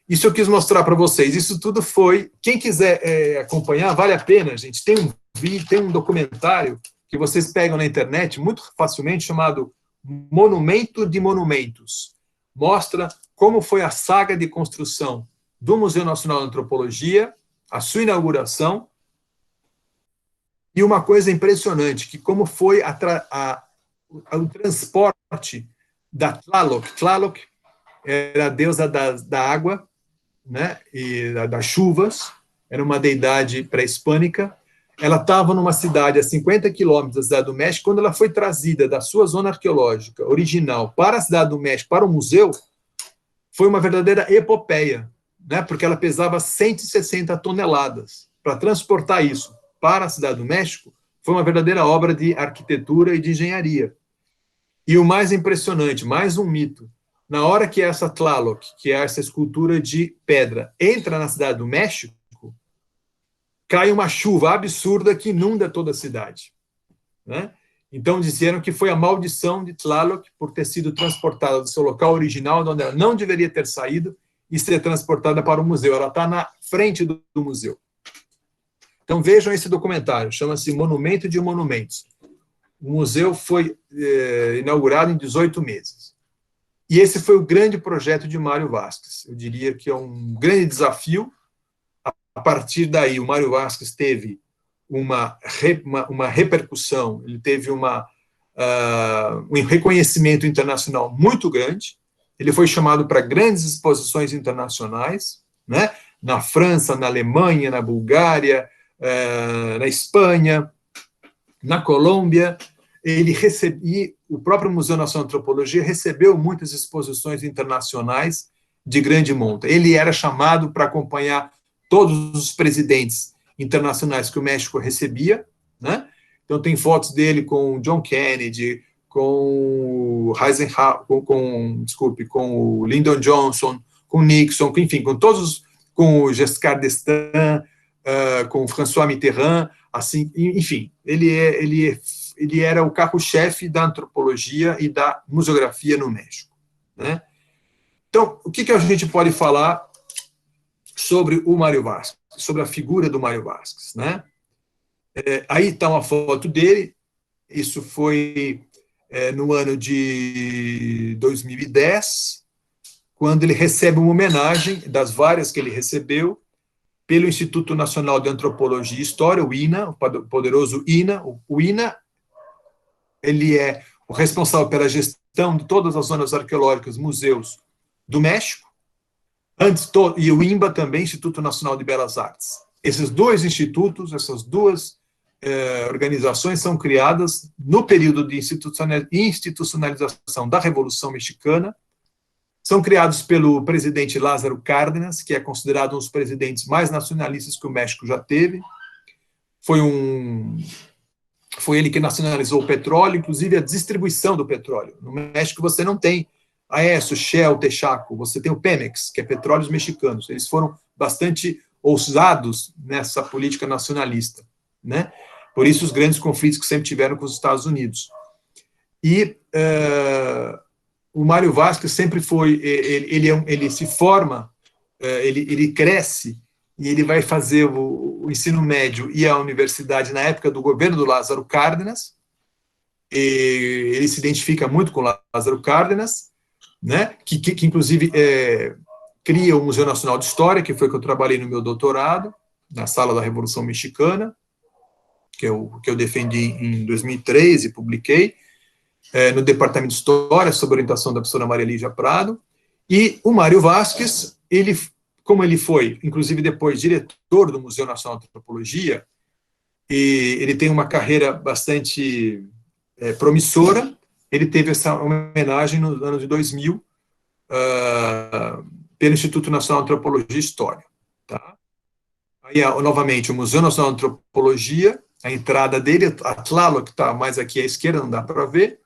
Isso eu quis mostrar para vocês. Isso tudo foi... Quem quiser acompanhar, vale a pena, gente. Tem um documentário que vocês pegam na internet muito facilmente, chamado Monumento de Monumentos. Mostra como foi a saga de construção do Museu Nacional de Antropologia, a sua inauguração. E uma coisa impressionante, que como foi o transporte da Tlaloc. Tlaloc era a deusa da água, né, e das chuvas, era uma deidade pré-hispânica. Ela estava numa cidade a 50 quilômetros da Cidade do México. Quando ela foi trazida da sua zona arqueológica original para a Cidade do México, para o museu, foi uma verdadeira epopeia, né, porque ela pesava 160 toneladas. Para transportar isso para a Cidade do México, foi uma verdadeira obra de arquitetura e de engenharia. E o mais impressionante, mais um mito, na hora que essa Tlaloc, que é essa escultura de pedra, entra na Cidade do México, cai uma chuva absurda que inunda toda a cidade, né? Então disseram que foi a maldição de Tlaloc por ter sido transportada do seu local original, de onde ela não deveria ter saído, e ser transportada para o museu. Ela está na frente do museu. Então vejam esse documentário, chama-se Monumento de Monumentos. O museu foi inaugurado em 18 meses. E esse foi o grande projeto de Mário Vasquez. Eu diria que é um grande desafio. A partir daí, o Mário Vasquez teve uma repercussão, ele teve um reconhecimento internacional muito grande. Ele foi chamado para grandes exposições internacionais, né? Na França, na Alemanha, na Bulgária, na Espanha, na Colômbia. E o próprio Museu Nacional de Antropologia recebeu muitas exposições internacionais de grande monta. Ele era chamado para acompanhar todos os presidentes internacionais que o México recebia, né? Então tem fotos dele com John Kennedy, com Eisenhower, com o Lyndon Johnson, com Nixon, enfim, com todos, com o Giscard d'Estaing, com o François Mitterrand, assim, enfim, ele era o carro-chefe da antropologia e da museografia no México, né? Então, o que a gente pode falar sobre o Mário Vasquez, sobre a figura do Mário Vasquez, né? Aí está uma foto dele, isso foi no ano de 2010, quando ele recebe uma homenagem, das várias que ele recebeu, pelo Instituto Nacional de Antropologia e História, o INAH, o poderoso INAH. O INAH, ele é o responsável pela gestão de todas as zonas arqueológicas, museus do México, e o INBA também, Instituto Nacional de Belas Artes. Esses dois institutos, essas duas organizações são criadas no período de institucionalização da Revolução Mexicana, são criados pelo presidente Lázaro Cárdenas, que é considerado um dos presidentes mais nacionalistas que o México já teve. Foi ele que nacionalizou o petróleo, inclusive a distribuição do petróleo. No México você não tem AESO, Shell, Texaco, você tem o Pemex, que é Petróleos Mexicanos. Eles foram bastante ousados nessa política nacionalista, né? Por isso os grandes conflitos que sempre tiveram com os Estados Unidos. E o Mário Vasquez sempre foi, ele se forma, ele cresce, e ele vai fazer o ensino médio e a universidade na época do governo do Lázaro Cárdenas. E ele se identifica muito com Lázaro Cárdenas, né, que inclusive cria o Museu Nacional de História, que foi que eu trabalhei no meu doutorado, na Sala da Revolução Mexicana, que eu defendi em 2003 e publiquei, no Departamento de História, sob orientação da professora Maria Lígia Prado. E o Mário Vasquez, como ele foi, inclusive depois, diretor do Museu Nacional de Antropologia, e ele tem uma carreira bastante promissora. Ele teve essa homenagem no ano de 2000, pelo Instituto Nacional de Antropologia e História. Tá? Aí, novamente, o Museu Nacional de Antropologia, a entrada dele, a Tlaloc, que está mais aqui à esquerda, não dá para ver.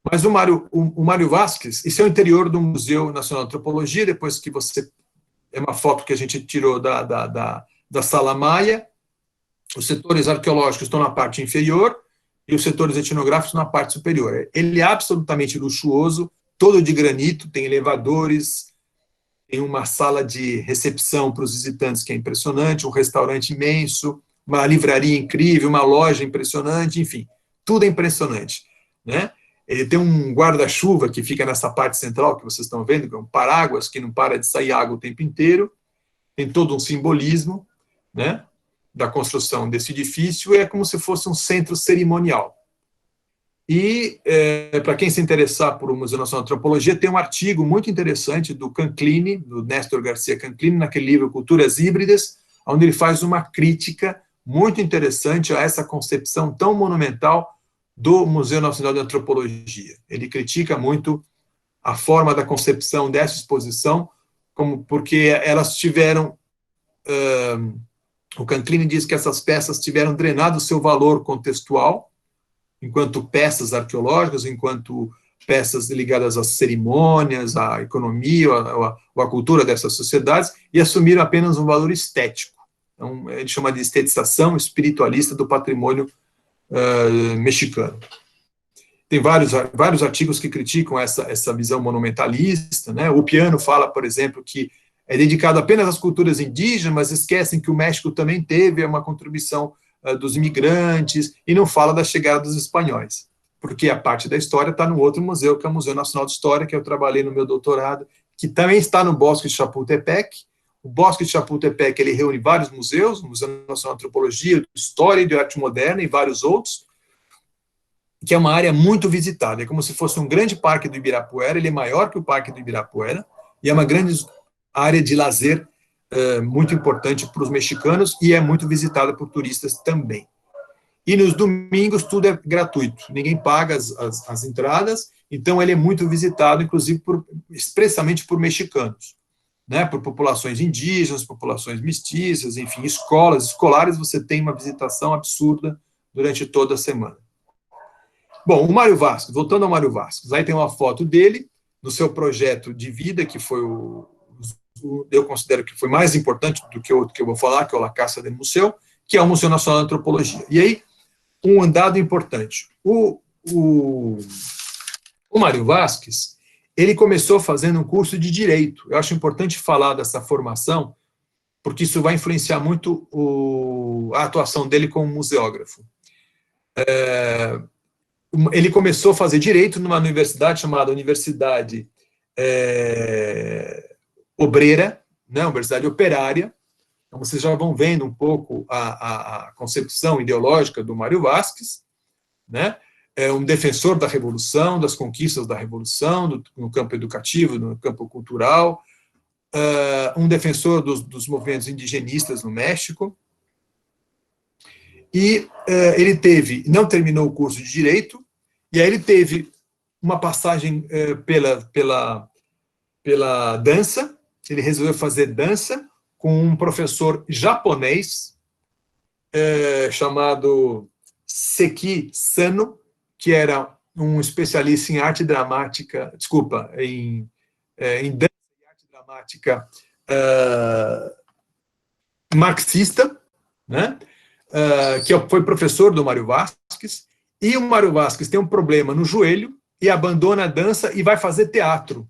Mas o Mário Vasquez, isso é o interior do Museu Nacional de Antropologia, depois que você... É uma foto que a gente tirou da Sala Maia. Os setores arqueológicos estão na parte inferior e os setores etnográficos na parte superior. Ele é absolutamente luxuoso, todo de granito, tem elevadores, tem uma sala de recepção para os visitantes que é impressionante, um restaurante imenso, uma livraria incrível, uma loja impressionante, enfim, tudo é impressionante, né? Ele tem um guarda-chuva que fica nessa parte central que vocês estão vendo, que é um paráguas que não para de sair água o tempo inteiro. Tem todo um simbolismo, né, da construção desse edifício, é como se fosse um centro cerimonial. E, para quem se interessar por o Museu Nacional de Antropologia, tem um artigo muito interessante do Canclini, do Néstor Garcia Canclini, naquele livro Culturas Híbridas, onde ele faz uma crítica muito interessante a essa concepção tão monumental do Museu Nacional de Antropologia. Ele critica muito a forma da concepção dessa exposição, porque elas tiveram... o Canclini diz que essas peças tiveram drenado o seu valor contextual, enquanto peças arqueológicas, enquanto peças ligadas às cerimônias, à economia, à cultura dessas sociedades, e assumiram apenas um valor estético. Então, ele chama de estetização espiritualista do patrimônio mexicano. Tem vários artigos que criticam essa visão monumentalista, né? O Piano fala, por exemplo, que é dedicado apenas às culturas indígenas, mas esquecem que o México também teve uma contribuição dos imigrantes, e não fala da chegada dos espanhóis, porque a parte da história está no outro museu, que é o Museu Nacional de História, que eu trabalhei no meu doutorado, que também está no Bosque de Chapultepec. O Bosque de Chapultepec, ele reúne vários museus, o Museu Nacional de Antropologia, de História e de Arte Moderna, e vários outros, que é uma área muito visitada, é como se fosse um grande parque do Ibirapuera, ele é maior que o Parque do Ibirapuera, e é uma grande área de lazer muito importante para os mexicanos, e é muito visitada por turistas também. E nos domingos tudo é gratuito, ninguém paga as entradas, então ele é muito visitado, inclusive expressamente por mexicanos, né, por populações indígenas, populações mestiças, enfim, escolares, você tem uma visitação absurda durante toda a semana. Bom, o Mário Vasques, voltando ao Mário Vasques, aí tem uma foto dele, no seu projeto de vida, que foi eu considero que foi mais importante do que o que eu vou falar, que é o La Casa del Museu, que é o Museu Nacional de Antropologia. E aí, um dado importante. O Mário Vasques, ele começou fazendo um curso de Direito. Eu acho importante falar dessa formação, porque isso vai influenciar muito a atuação dele como museógrafo. Ele começou a fazer Direito numa universidade chamada Universidade Obreira, né, Universidade Operária. Então, vocês já vão vendo um pouco a concepção ideológica do Mário Vasques, né? É um defensor da Revolução, das conquistas da Revolução, no campo educativo, no campo cultural, um defensor dos movimentos indigenistas no México, e ele não terminou o curso de Direito, e aí ele teve uma passagem pela dança. Ele resolveu fazer dança com um professor japonês chamado Seki Sano, que era um especialista em arte dramática, em dança e arte dramática marxista, né? Que foi professor do Mário Vasques, e o Mário Vasques tem um problema no joelho e abandona a dança e vai fazer teatro.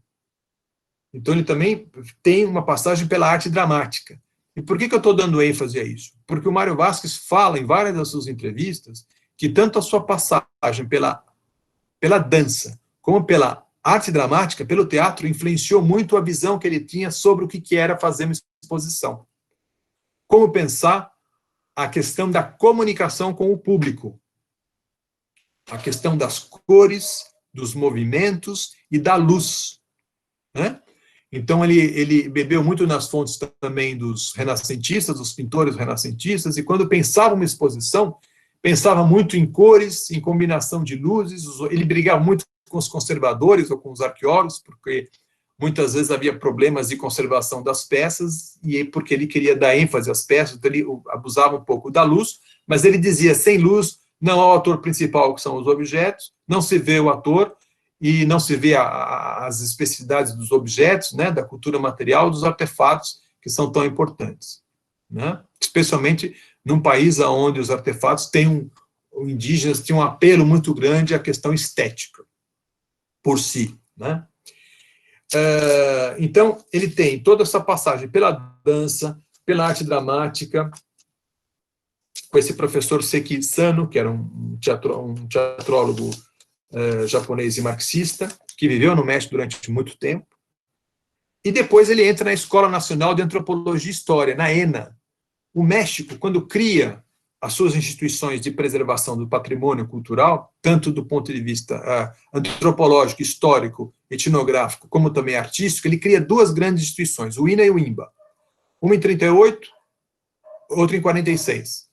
Então, ele também tem uma passagem pela arte dramática. E por que eu estou dando ênfase a isso? Porque o Mário Vasques fala em várias das suas entrevistas que tanto a sua passagem pela dança como pela arte dramática, pelo teatro, influenciou muito a visão que ele tinha sobre o que era fazer uma exposição. Como pensar a questão da comunicação com o público, a questão das cores, dos movimentos e da luz, né? Então, ele bebeu muito nas fontes também dos renascentistas, dos pintores renascentistas, e quando pensava uma exposição, pensava muito em cores, em combinação de luzes. Ele brigava muito com os conservadores ou com os arqueólogos, porque muitas vezes havia problemas de conservação das peças, e porque ele queria dar ênfase às peças, então ele abusava um pouco da luz, mas ele dizia, sem luz, não há o ator principal, que são os objetos, não se vê o ator, e não se vê as especificidades dos objetos, né, da cultura material, dos artefatos, que são tão importantes, né? Especialmente num país onde os artefatos indígenas têm um apelo muito grande à questão estética, por si, né? Então, ele tem toda essa passagem pela dança, pela arte dramática, com esse professor Seki Sano, que era um teatrólogo japonês e marxista, que viveu no México durante muito tempo, e depois ele entra na Escola Nacional de Antropologia e História, na ENA. O México, quando cria as suas instituições de preservação do patrimônio cultural, tanto do ponto de vista antropológico, histórico, etnográfico, como também artístico, ele cria duas grandes instituições, o INA e o INBA. Uma em 38, outra em 46.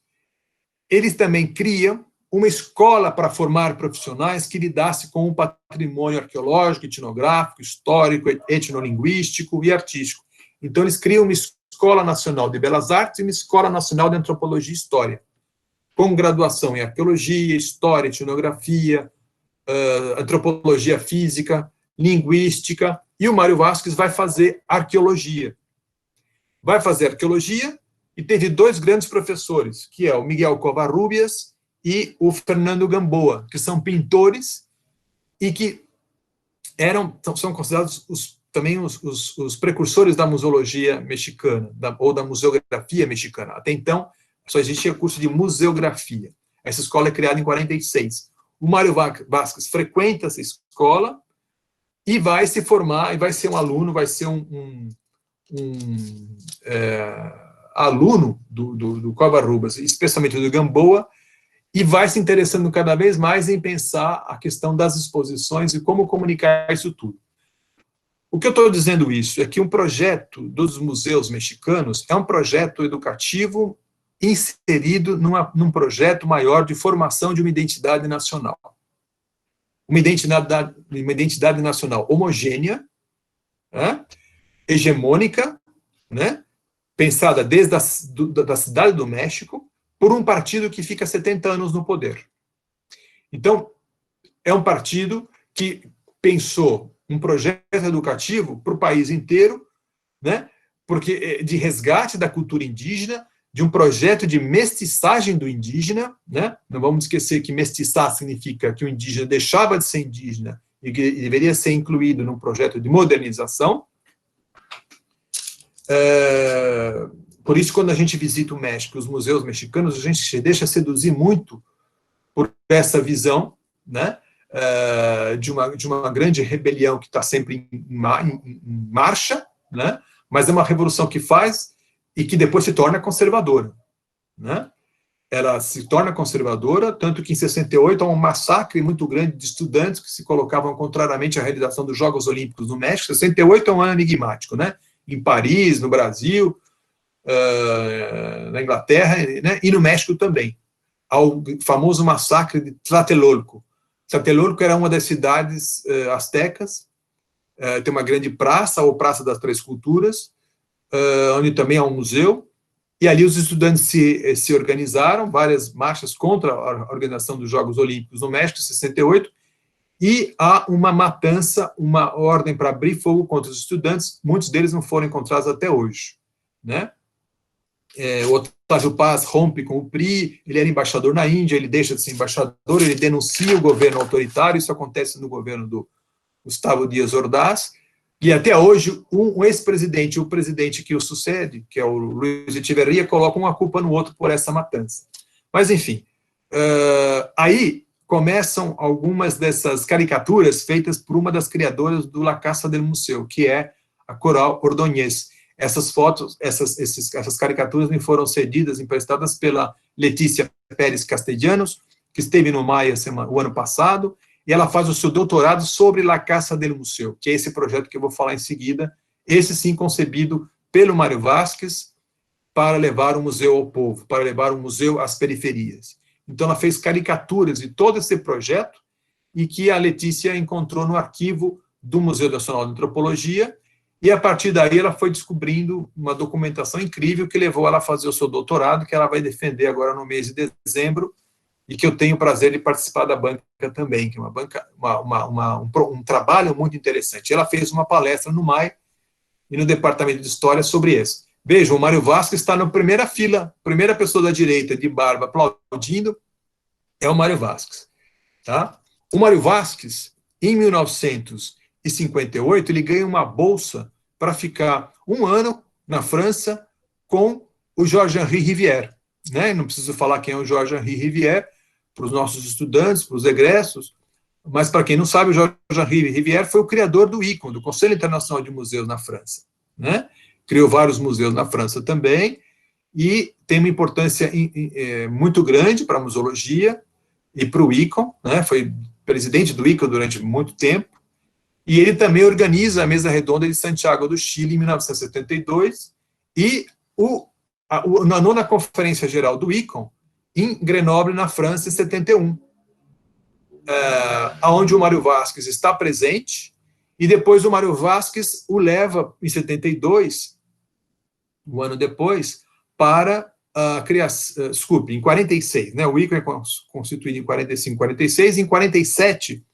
Eles também criam uma escola para formar profissionais que lidasse com o patrimônio arqueológico, etnográfico, histórico, etnolinguístico e artístico. Então, eles criam uma Escola Nacional de Belas Artes e uma Escola Nacional de Antropologia e História, com graduação em arqueologia, história, etnografia, antropologia física, linguística, e o Mário Vasques vai fazer arqueologia. Vai fazer arqueologia e teve dois grandes professores, que é o Miguel Covarrubias e o Fernando Gamboa, que são pintores e que são considerados também os precursores da museologia mexicana, ou da museografia mexicana. Até então, só existia curso de museografia. Essa escola é criada em 46. O Mário Vasques frequenta essa escola e vai se formar, e vai ser um aluno, vai ser aluno do Covarrubias, especialmente do Gamboa, e vai se interessando cada vez mais em pensar a questão das exposições e como comunicar isso tudo. O que eu estou dizendo isso é que um projeto dos museus mexicanos é um projeto educativo inserido num projeto maior de formação de uma identidade nacional. Uma identidade nacional homogênea, né, hegemônica, né, pensada desde da cidade do México, por um partido que fica 70 anos no poder. Então, é um partido que pensou um projeto educativo para o país inteiro, né, porque de resgate da cultura indígena, de um projeto de mestiçagem do indígena, né? Não vamos esquecer que mestiçar significa que o indígena deixava de ser indígena e que deveria ser incluído num projeto de modernização. Por isso, quando a gente visita o México, os museus mexicanos, a gente se deixa seduzir muito por essa visão, né, de uma grande rebelião que está sempre em marcha, né, mas é uma revolução que faz e que depois se torna conservadora, né? Ela se torna conservadora, tanto que em 68 há um massacre muito grande de estudantes que se colocavam contrariamente à realização dos Jogos Olímpicos no México. 68 é um ano enigmático, né? Em Paris, no Brasil, na Inglaterra, né? E no México também. Há o famoso massacre de Tlatelolco. Tlatelolco era uma das cidades astecas, tem uma grande praça, ou Praça das Três Culturas, onde também há um museu, e ali os estudantes se organizaram, várias marchas contra a organização dos Jogos Olímpicos no México, em 68, e há uma matança, uma ordem para abrir fogo contra os estudantes, muitos deles não foram encontrados até hoje, né? O Otávio Paz rompe com o PRI, ele era embaixador na Índia, ele deixa de ser embaixador, ele denuncia o governo autoritário, isso acontece no governo do Gustavo Díaz Ordaz, e até hoje, um ex-presidente e o presidente que o sucede, que é o Luiz Echeverría, colocam uma culpa no outro por essa matança. Mas, enfim, aí começam algumas dessas caricaturas feitas por uma das criadoras do La Casa del Museu, que é a Coral Ordonez. Essas fotos, essas caricaturas me foram cedidas, emprestadas pela Letícia Pérez Castellanos, que esteve no Maia o ano passado, e ela faz o seu doutorado sobre La Casa del Museu, que é esse projeto que eu vou falar em seguida, esse sim concebido pelo Mário Vasques para levar o museu ao povo, para levar o museu às periferias. Então ela fez caricaturas de todo esse projeto e que a Letícia encontrou no arquivo do Museu Nacional de Antropologia, e a partir daí ela foi descobrindo uma documentação incrível que levou ela a fazer o seu doutorado, que ela vai defender agora no mês de dezembro, e que eu tenho o prazer de participar da banca também, que é um trabalho muito interessante. Ela fez uma palestra no MAI e no Departamento de História sobre isso. Vejam, o Mário Vasques está na primeira fila, primeira pessoa da direita de barba aplaudindo, é o Mário Vasques. Tá? O Mário Vasques, em 1958, ele ganha uma bolsa para ficar um ano na França com o Georges-Henri Rivière. Né? Não preciso falar quem é o Georges-Henri Rivière, para os nossos estudantes, para os egressos, mas para quem não sabe, o Georges-Henri Rivière foi o criador do ICOM, do Conselho Internacional de Museus na França, né? Criou vários museus na França também, e tem uma importância muito grande para a museologia e para o ICOM, né? Foi presidente do ICOM durante muito tempo, e ele também organiza a Mesa Redonda de Santiago do Chile em 1972, e na 9ª Conferência Geral do ICOM, em Grenoble, na França, em 71, onde o Mário Vasquez está presente, e depois o Mário Vasquez o leva, em 72, um ano depois, para a criação, desculpe, em 46, né, o ICOM é constituído em 45, 46, em 47,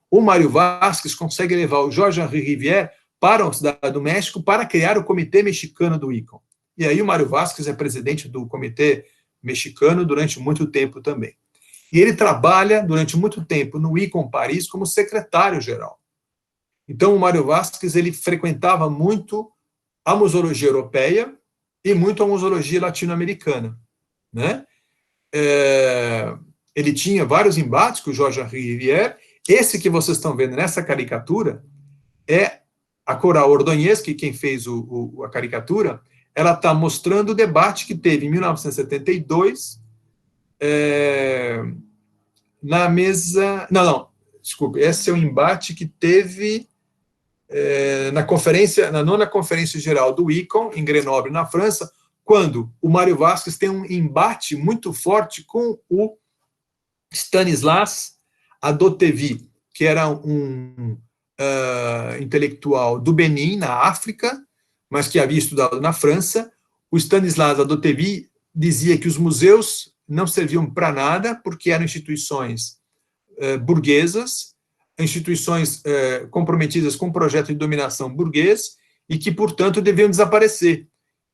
o Mário Vasquez consegue levar o Jorge-Henri Rivière para a Cidade do México para criar o Comitê Mexicano do ICOM. E aí o Mário Vasquez é presidente do Comitê Mexicano durante muito tempo também. E ele trabalha durante muito tempo no ICOM Paris como secretário-geral. Então o Mário Vasquez, ele frequentava muito a museologia europeia e muito a museologia latino-americana, né? Ele tinha vários embates com o Jorge-Henri Rivière. Esse que vocês estão vendo nessa caricatura é a Coral Ordonez, que quem fez a caricatura, ela está mostrando o debate que teve em 1972 na mesa... Não, desculpe, esse é o embate que teve na 9ª Conferência Geral do ICOM, em Grenoble, na França, quando o Mário Vasquez tem um embate muito forte com o Stanislas Adotevy, que era um intelectual do Benin, na África, mas que havia estudado na França. O Stanislas Adotevy dizia que os museus não serviam para nada, porque eram instituições burguesas, instituições comprometidas com o projeto de dominação burguês, e que, portanto, deviam desaparecer.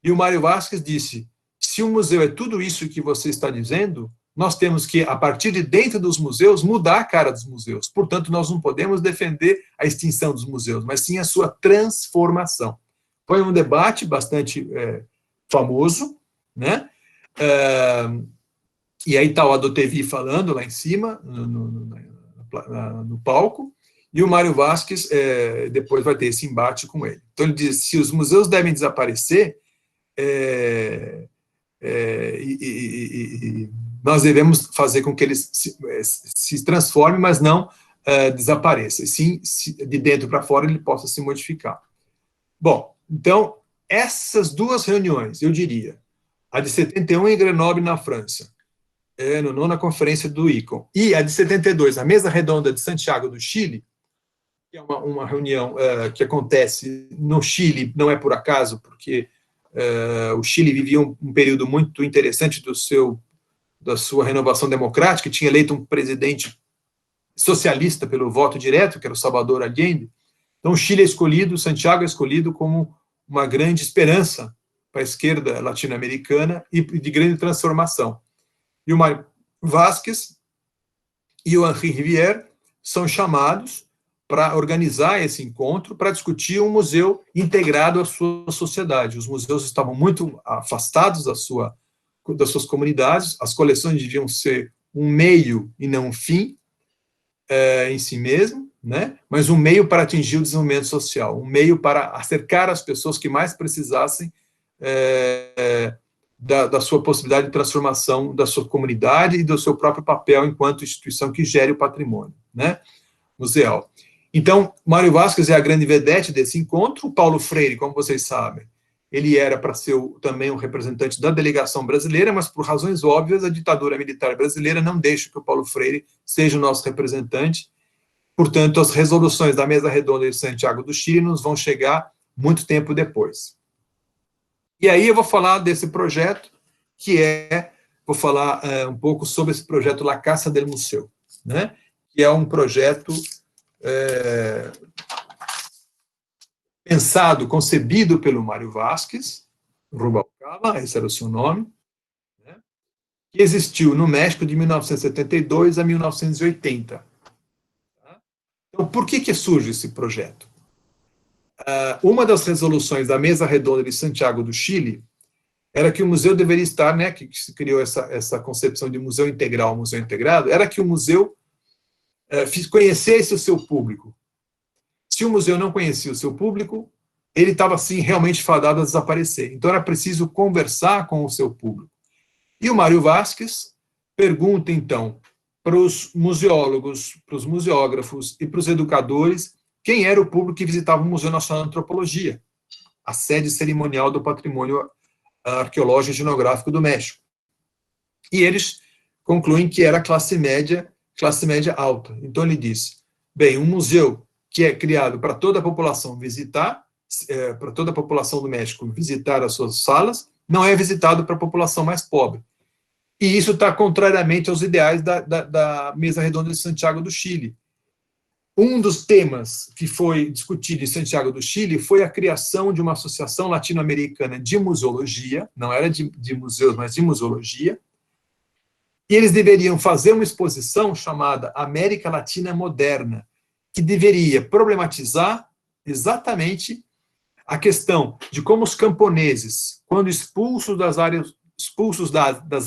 E o Mário Vasquez disse, se o museu é tudo isso que você está dizendo, nós temos que, a partir de dentro dos museus, mudar a cara dos museus. Portanto, nós não podemos defender a extinção dos museus, mas sim a sua transformação. Foi um debate bastante famoso, né? E aí está o Adotevy falando lá em cima, no palco, e o Mário Vasquez depois vai ter esse embate com ele. Então ele diz, se os museus devem desaparecer, nós devemos fazer com que eles se transformem, mas não desapareçam. Sim, de dentro para fora ele possa se modificar. Bom, então, essas duas reuniões, eu diria, a de 71 em Grenoble, na França, na 9ª Conferência do ICOM, e a de 72, a Mesa Redonda de Santiago do Chile, que é uma reunião que acontece no Chile, não é por acaso, porque o Chile vivia um período muito interessante da sua renovação democrática, tinha eleito um presidente socialista pelo voto direto, que era o Salvador Allende. Então, o Chile é escolhido, Santiago é escolhido como uma grande esperança para a esquerda latino-americana e de grande transformação. E o Mário Vasquez e o Henri Rivière são chamados para organizar esse encontro, para discutir um museu integrado à sua sociedade. Os museus estavam muito afastados das suas comunidades, as coleções deviam ser um meio e não um fim em si mesmo, né? Mas um meio para atingir o desenvolvimento social, um meio para acercar as pessoas que mais precisassem da sua possibilidade de transformação da sua comunidade e do seu próprio papel enquanto instituição que gere o patrimônio, né, museal. Então, Mário Vasquez é a grande vedete desse encontro. O Paulo Freire, como vocês sabem, ele era para ser também um representante da delegação brasileira, mas por razões óbvias, a ditadura militar brasileira não deixa que o Paulo Freire seja o nosso representante. Portanto, as resoluções da Mesa Redonda de Santiago do Chile nos vão chegar muito tempo depois. E aí eu vou falar desse projeto, vou falar um pouco sobre esse projeto La Casa del Museu, né? Que é um projeto pensado, concebido pelo Mário Vasquez, Rubalcaba, esse era o seu nome, né? Que existiu no México de 1972 a 1980. Então, por que surge esse projeto? Uma das resoluções da Mesa Redonda de Santiago do Chile era que o museu deveria estar, né, que se criou essa concepção de museu integral, museu integrado, era que o museu conhecesse o seu público. Se o museu não conhecia o seu público, ele estava, assim, realmente fadado a desaparecer. Então, era preciso conversar com o seu público. E o Mário Vasquez pergunta, então, para os museólogos, para os museógrafos e para os educadores, quem era o público que visitava o Museu Nacional de Antropologia, a sede cerimonial do Patrimônio Arqueológico e Etnográfico do México. E eles concluem que era classe média alta. Então, ele diz, bem, um museu que é criado para toda a população visitar, para toda a população do México visitar as suas salas, não é visitado para a população mais pobre. E isso está contrariamente aos ideais da Mesa Redonda de Santiago do Chile. Um dos temas que foi discutido em Santiago do Chile foi a criação de uma associação latino-americana de museologia, não era de museus, mas de museologia, e eles deveriam fazer uma exposição chamada América Latina Moderna, que deveria problematizar exatamente a questão de como os camponeses, quando expulsos das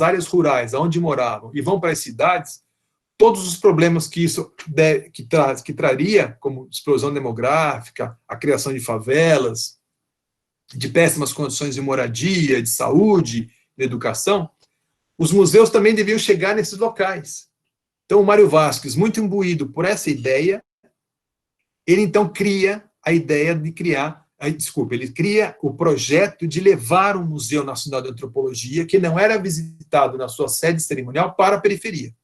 áreas rurais, onde moravam, e vão para as cidades, todos os problemas que isso que traria, como explosão demográfica, a criação de favelas, de péssimas condições de moradia, de saúde, de educação, os museus também deviam chegar nesses locais. Então, o Mário Vasquez, muito imbuído por essa ideia, ele então cria a ideia de ele cria o projeto de levar um Museu Nacional de Antropologia, que não era visitado na sua sede cerimonial, para a periferia.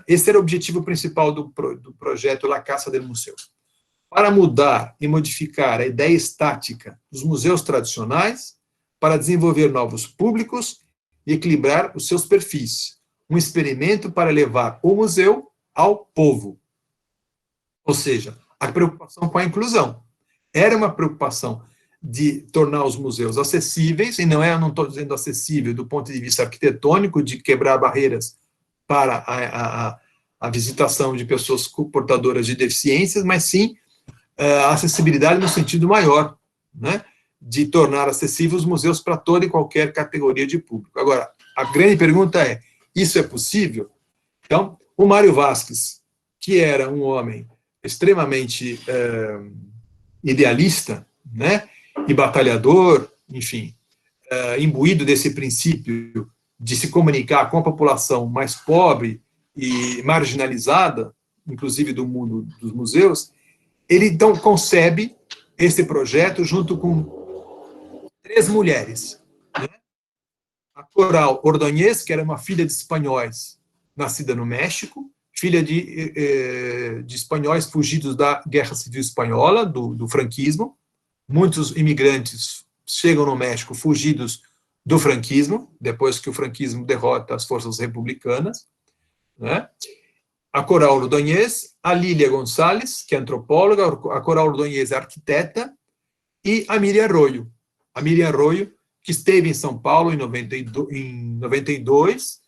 Esse era o objetivo principal do projeto La Casa del Museu. Para mudar e modificar a ideia estática dos museus tradicionais, para desenvolver novos públicos e equilibrar os seus perfis. Um experimento para levar o museu ao povo. Ou seja, a preocupação com a inclusão. Era uma preocupação de tornar os museus acessíveis, e não estou dizendo acessível do ponto de vista arquitetônico, de quebrar barreiras para a visitação de pessoas portadoras de deficiências, mas sim a acessibilidade no sentido maior, né, de tornar acessíveis os museus para toda e qualquer categoria de público. Agora, a grande pergunta é, isso é possível? Então, o Mário Vasquez, que era um homem extremamente idealista, né, e batalhador, enfim, imbuído desse princípio de se comunicar com a população mais pobre e marginalizada, inclusive do mundo dos museus, ele então concebe esse projeto junto com 3 mulheres, né? A Coral Ordóñez, que era uma filha de espanhóis nascida no México, filha de espanhóis fugidos da Guerra Civil Espanhola, do franquismo. Muitos imigrantes chegam no México fugidos do franquismo, depois que o franquismo derrota as forças republicanas, né? A Coral Ordóñez, a Lília Gonçalves, que é antropóloga, a Coral Ordóñez é arquiteta, e a Miriam Arroyo. A Miriam Arroyo, que esteve em São Paulo em 92,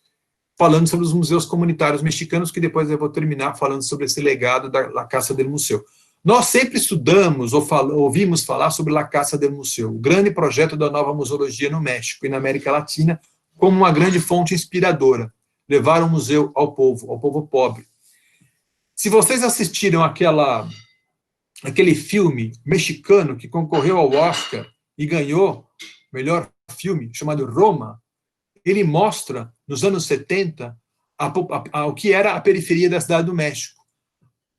falando sobre os museus comunitários mexicanos, que depois eu vou terminar falando sobre esse legado da La Casa del Museu. Nós sempre estudamos ou ouvimos falar sobre La Casa del Museu, o grande projeto da nova museologia no México e na América Latina, como uma grande fonte inspiradora, levar o museu ao povo pobre. Se vocês assistiram aquele filme mexicano que concorreu ao Oscar e ganhou o melhor filme, chamado Roma, ele mostra, nos anos 70, o que era a periferia da cidade do México,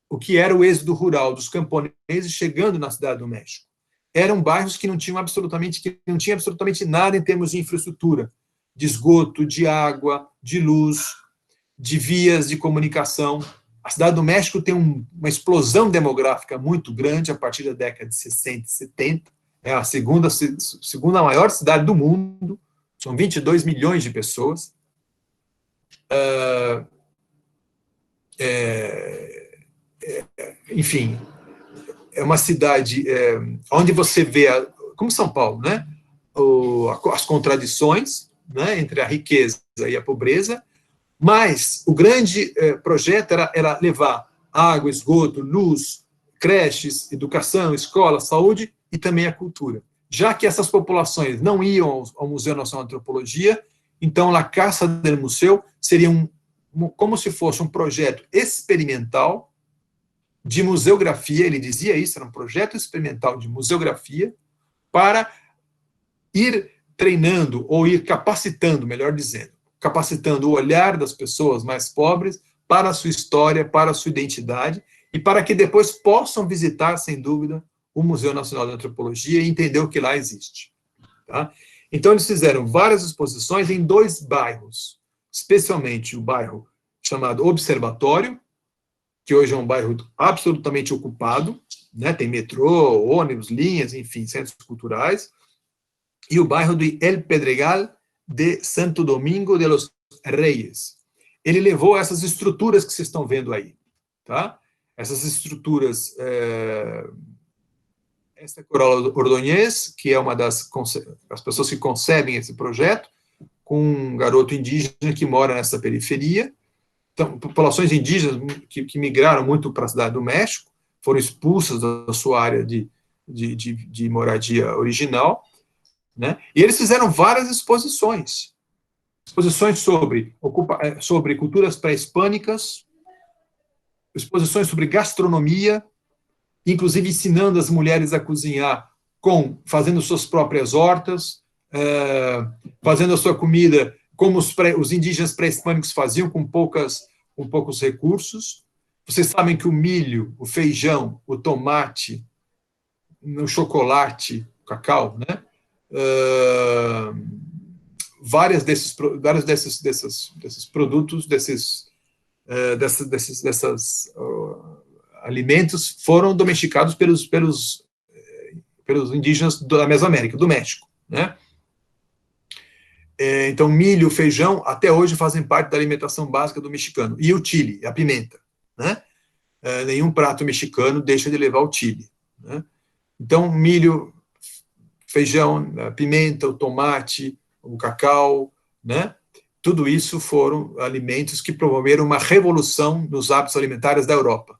o que era o êxodo rural dos camponeses chegando na cidade do México. Eram bairros que não tinham absolutamente nada em termos de infraestrutura, de esgoto, de água, de luz, de vias de comunicação. A cidade do México tem uma explosão demográfica muito grande a partir da década de 60 e 70. É a segunda maior cidade do mundo. São 22 milhões de pessoas. Enfim, é uma cidade onde você vê, como São Paulo, né, as contradições, né, entre a riqueza e a pobreza, mas o grande projeto era levar água, esgoto, luz, creches, educação, escola, saúde e também a cultura. Já que essas populações não iam ao Museu Nacional de Antropologia, então La Casa del Museu seria como se fosse um projeto experimental de museografia, ele dizia isso, era um projeto experimental de museografia, para ir treinando, ou ir capacitando, melhor dizendo, capacitando o olhar das pessoas mais pobres para a sua história, para a sua identidade, e para que depois possam visitar, sem dúvida, o Museu Nacional de Antropologia e entender o que lá existe. Tá? Então, eles fizeram várias exposições em 2 bairros, especialmente o bairro chamado Observatório, que hoje é um bairro absolutamente ocupado, né? Tem metrô, ônibus, linhas, enfim, centros culturais, e o bairro de El Pedregal de Santo Domingo de los Reyes. Ele levou essas estruturas que vocês estão vendo aí, tá? Essas estruturas, essa é Coral Ordonez, que é uma das as pessoas que concebem esse projeto, com um garoto indígena que mora nessa periferia. Então, populações indígenas que migraram muito para a cidade do México, foram expulsas da sua área de moradia original, né? E eles fizeram várias exposições sobre culturas pré-hispânicas, exposições sobre gastronomia, inclusive ensinando as mulheres a cozinhar fazendo suas próprias hortas, fazendo a sua comida como os indígenas pré-hispânicos faziam, com poucos recursos. Vocês sabem que o milho, o feijão, o tomate, o chocolate, o cacau, né? Vários desses produtos, desses alimentos foram domesticados pelos indígenas da Mesoamérica, do México, né? Então, milho, feijão, até hoje fazem parte da alimentação básica do mexicano. E o chile, a pimenta, né? Nenhum prato mexicano deixa de levar o chile, né? Então, milho, feijão, a pimenta, o tomate, o cacau, né? Tudo isso foram alimentos que promoveram uma revolução nos hábitos alimentares da Europa,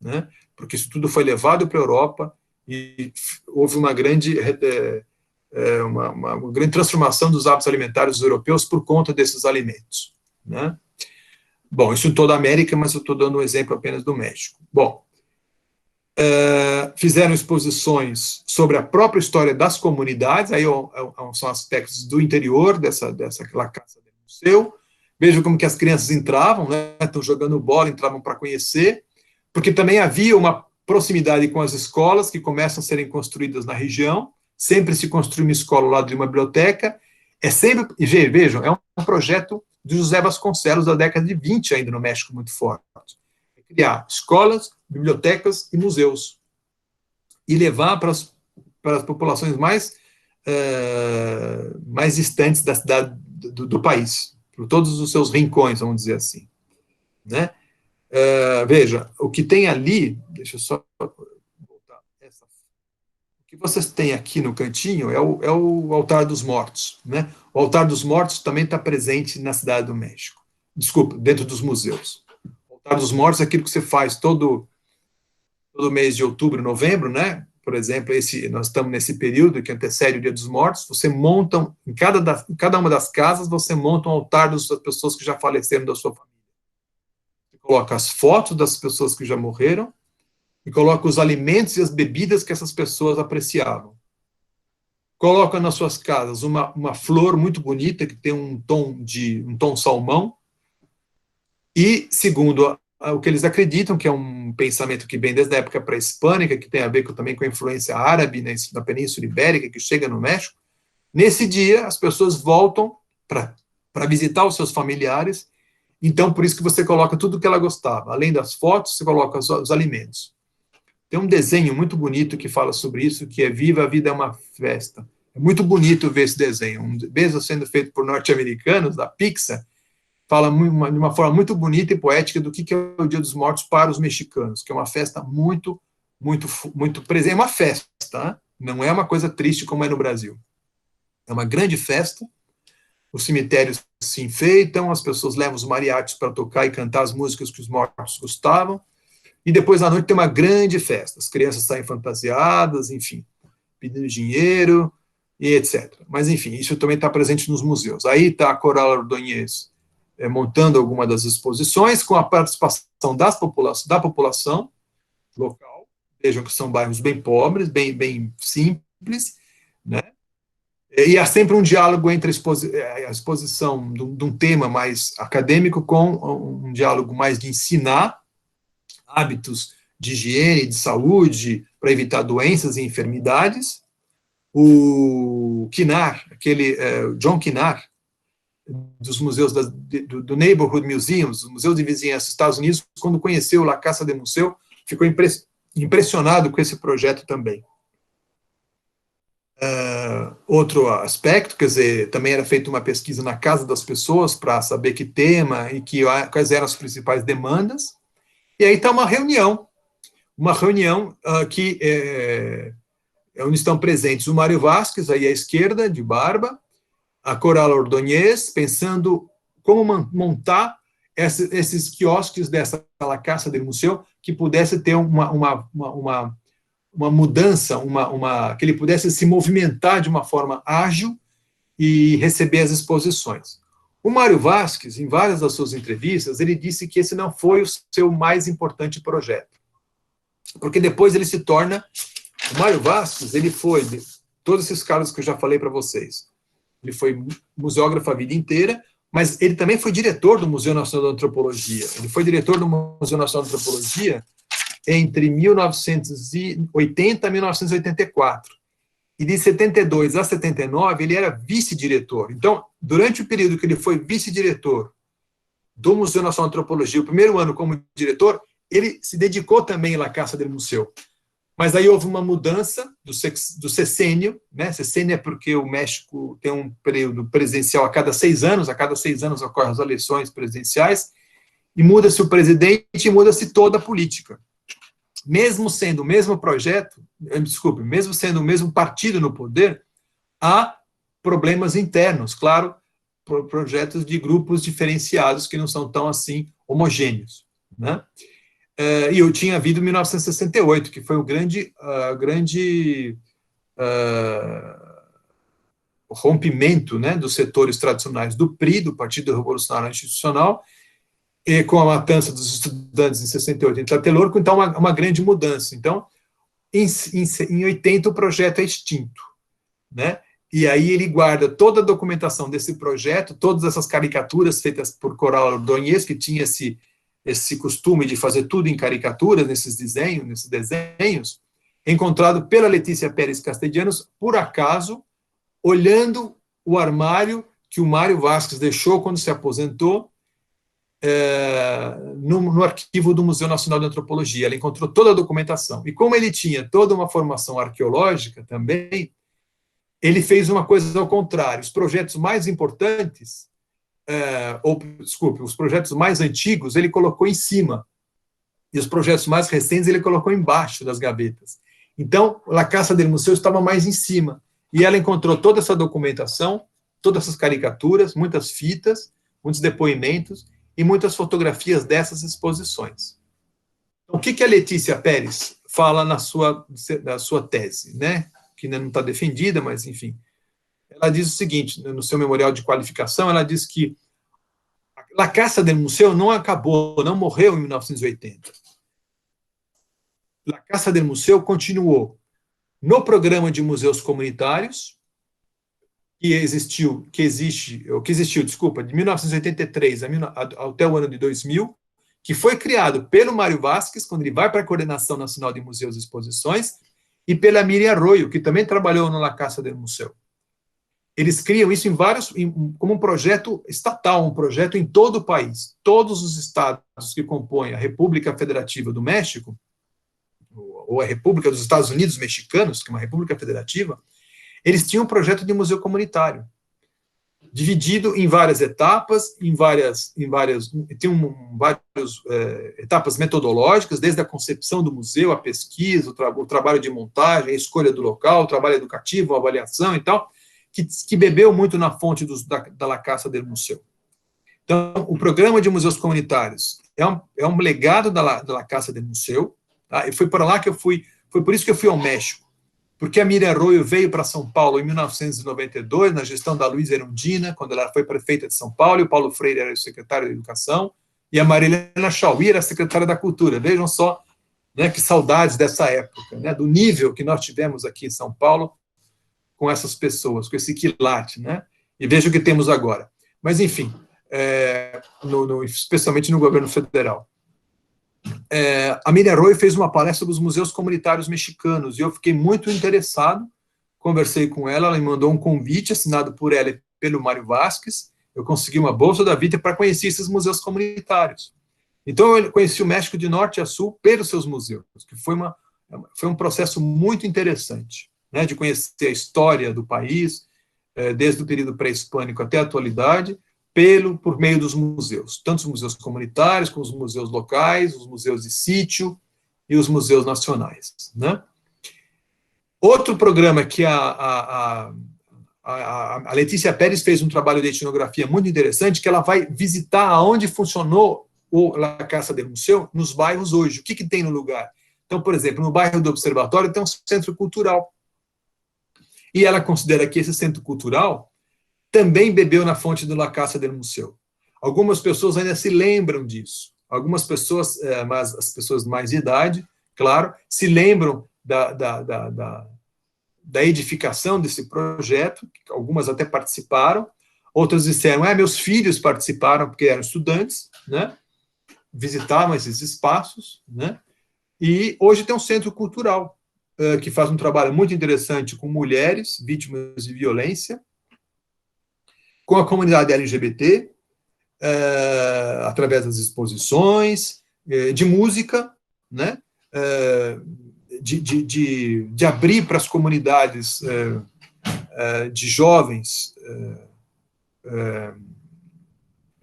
né? Porque isso tudo foi levado para a Europa e houve uma grande transformação dos hábitos alimentares dos europeus por conta desses alimentos, né? Bom, isso em toda a América, mas eu estou dando um exemplo apenas do México. Bom, fizeram exposições sobre a própria história das comunidades, aí são aspectos do interior daquela casa do museu. Vejam como que as crianças entravam, né? Estão jogando bola, entravam para conhecer, porque também havia uma proximidade com as escolas que começam a serem construídas na região. Sempre se construi uma escola ao lado de uma biblioteca. Vejam, é um projeto de José Vasconcelos da década de 20 ainda no México, muito forte. Criar escolas, bibliotecas e museus. E levar para as populações mais distantes da cidade do país, por todos os seus rincões, vamos dizer assim, né? Veja, o que tem ali, deixa eu só voltar, o que vocês têm aqui no cantinho é o Altar dos Mortos, né? O Altar dos Mortos também está presente na Cidade do México, dentro dos museus. O Altar dos Mortos é aquilo que você faz todo mês de outubro, novembro, né? Por exemplo, nós estamos nesse período que antecede o Dia dos Mortos. Você monta, em cada uma das casas, você monta um altar das pessoas que já faleceram da sua família. Você coloca as fotos das pessoas que já morreram e coloca os alimentos e as bebidas que essas pessoas apreciavam. Coloca nas suas casas uma flor muito bonita que tem um tom salmão. E, segundo o que eles acreditam, que é um pensamento que vem desde a época pré-hispânica, que tem a ver também com a influência árabe na Península Ibérica, que chega no México, nesse dia as pessoas voltam para visitar os seus familiares, então por isso que você coloca tudo o que ela gostava. Além das fotos, você coloca os alimentos. Tem um desenho muito bonito que fala sobre isso, que é Viva a Vida é uma Festa. É muito bonito ver esse desenho, mesmo sendo feito por norte-americanos, da Pixar, fala de uma forma muito bonita e poética do que é o Dia dos Mortos para os mexicanos, que é uma festa muito, muito, muito presente. É uma festa, tá? Não é uma coisa triste como é no Brasil. É uma grande festa, os cemitérios se enfeitam, as pessoas levam os mariachis para tocar e cantar as músicas que os mortos gostavam, e depois à noite tem uma grande festa. As crianças saem fantasiadas, enfim, pedindo dinheiro e etc. Mas, enfim, isso também está presente nos museus. Aí está a Coral Ordonez montando alguma das exposições, com a participação da população, local. Vejam que são bairros bem pobres, bem simples, né? E há sempre um diálogo entre a exposição de um tema mais acadêmico com um diálogo mais de ensinar hábitos de higiene, de saúde, para evitar doenças e enfermidades. O Kinnar, John Kinnar, dos museus do Neighborhood Museums, dos museus de vizinhança dos Estados Unidos, quando conheceu La Casa del Museu, ficou impressionado com esse projeto também. Outro aspecto, quer dizer, também era feita uma pesquisa na casa das pessoas para saber que tema e quais eram as principais demandas. E aí está uma reunião que onde estão presentes o Mário Vasques, aí à esquerda, de barba, a Coral Ordonez, pensando como montar esses quiosques dessa La Casa del Museu, que pudesse ter uma mudança, que ele pudesse se movimentar de uma forma ágil e receber as exposições. O Mário Vasques, em várias das suas entrevistas, ele disse que esse não foi o seu mais importante projeto, porque depois ele se torna... O Mário Vasques, ele foi, todos esses caras que eu já falei para vocês, ele foi museógrafo a vida inteira, mas ele também foi diretor do Museu Nacional de Antropologia. Ele foi diretor do Museu Nacional de Antropologia entre 1980 e 1984. E de 72 a 79, ele era vice-diretor. Então, durante o período que ele foi vice-diretor do Museu Nacional de Antropologia, o primeiro ano como diretor, ele se dedicou também à La Casa del Museu. Mas aí houve uma mudança do sessênio, né? Sessênio é porque o México tem um período presidencial a cada 6 anos ocorrem as eleições presidenciais, e muda-se o presidente e muda-se toda a política. Mesmo sendo o mesmo projeto, mesmo sendo o mesmo partido no poder, há problemas internos, claro, projetos de grupos diferenciados que não são tão assim homogêneos, né? E eu tinha havido 1968, que foi o grande rompimento, né, dos setores tradicionais do PRI, do Partido Revolucionário Institucional, e com a matança dos estudantes em 68 em Tlatelolco, então uma grande mudança. Então, em 80 o projeto é extinto, né? E aí ele guarda toda a documentação desse projeto, todas essas caricaturas feitas por Coral Ordonez, que tinha esse costume de fazer tudo em caricaturas, nesses desenhos, encontrado pela Letícia Pérez Castellanos, por acaso, olhando o armário que o Mário Vasques deixou quando se aposentou, no arquivo do Museu Nacional de Antropologia. Ela encontrou toda a documentação. E como ele tinha toda uma formação arqueológica também, ele fez uma coisa ao contrário. Os projetos mais importantes, os projetos mais antigos, ele colocou em cima. E os projetos mais recentes, ele colocou embaixo das gavetas. Então, La Casa del Museu estava mais em cima. E ela encontrou toda essa documentação, todas essas caricaturas, muitas fitas, muitos depoimentos e muitas fotografias dessas exposições. Então, o que a Letícia Pérez fala na sua tese, né? Que ainda não está defendida, mas, enfim. Ela diz o seguinte, no seu memorial de qualificação, ela diz que La Casa del Museu não acabou, não morreu em 1980. La Casa del Museu continuou no programa de museus comunitários, que existiu, de 1983 até o ano de 2000, que foi criado pelo Mário Vasques, quando ele vai para a Coordenação Nacional de Museus e Exposições, e pela Miriam Arroyo, que também trabalhou no La Casa del Museu. Eles criam isso como um projeto estatal, um projeto em todo o país. Todos os estados que compõem a República Federativa do México, ou a República dos Estados Unidos Mexicanos, que é uma república federativa, eles tinham um projeto de museu comunitário, dividido em várias etapas, várias etapas metodológicas, desde a concepção do museu, a pesquisa, o trabalho de montagem, a escolha do local, o trabalho educativo, a avaliação e tal, que bebeu muito na fonte da La Casa del Museu. Então, o programa de museus comunitários é um legado da La Casa del Museu, tá? E foi por lá que foi por isso que eu fui ao México, porque a Miriam Arroyo veio para São Paulo em 1992, na gestão da Luísa Erundina, quando ela foi prefeita de São Paulo, e o Paulo Freire era o secretário da Educação, e a Marilena Chauí era a secretária da Cultura. Vejam só, né? Que saudades dessa época, né? Do nível que nós tivemos aqui em São Paulo com essas pessoas, com esse quilate, né? E veja o que temos agora. Mas, enfim, especialmente no governo federal. A Miriam Roy fez uma palestra sobre os museus comunitários mexicanos, e eu fiquei muito interessado, conversei com ela, ela me mandou um convite assinado por ela e pelo Mário Vasques, eu consegui uma bolsa da Vita para conhecer esses museus comunitários. Então, eu conheci o México de norte a sul pelos seus museus, que foi um processo muito interessante, né, de conhecer a história do país, desde o período pré-hispânico até a atualidade, por meio dos museus, tanto os museus comunitários, como os museus locais, os museus de sítio e os museus nacionais, né? Outro programa que a Letícia Pérez fez um trabalho de etnografia muito interessante, que ela vai visitar aonde funcionou o La Casa del Museu nos bairros hoje. O que tem no lugar? Então, por exemplo, no bairro do Observatório tem um centro cultural. E ela considera que esse centro cultural também bebeu na fonte do La Casa del Museu. Algumas pessoas ainda se lembram disso. Algumas pessoas, mas as pessoas de mais idade, claro, se lembram da edificação desse projeto, algumas até participaram, outras disseram, meus filhos participaram porque eram estudantes, né? Visitavam esses espaços, né? E hoje tem um centro cultural que faz um trabalho muito interessante com mulheres vítimas de violência, com a comunidade LGBT, através das exposições, de música, né? De abrir para as comunidades de jovens,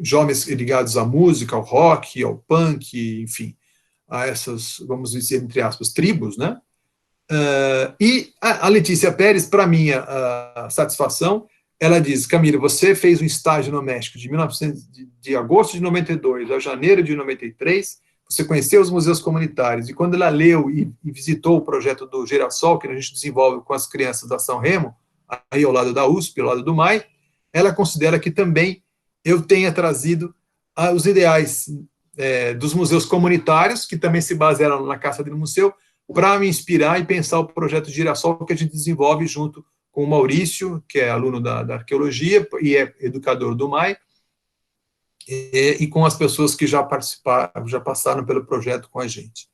jovens ligados à música, ao rock, ao punk, enfim, a essas, vamos dizer, entre aspas, tribos, né? E a Letícia Pérez, para minha satisfação, ela diz, Camila, você fez um estágio no México de agosto de 92 a janeiro de 93, você conheceu os museus comunitários, e quando ela leu e visitou o projeto do Girassol, que a gente desenvolve com as crianças da São Remo, aí ao lado da USP, ao lado do MAI, ela considera que também eu tenha trazido os ideais dos museus comunitários, que também se basearam na Casa do Museu, para me inspirar e pensar o projeto Girassol que a gente desenvolve junto com o Maurício, que é aluno da arqueologia e é educador do MAI, e com as pessoas que já participaram, já passaram pelo projeto com a gente,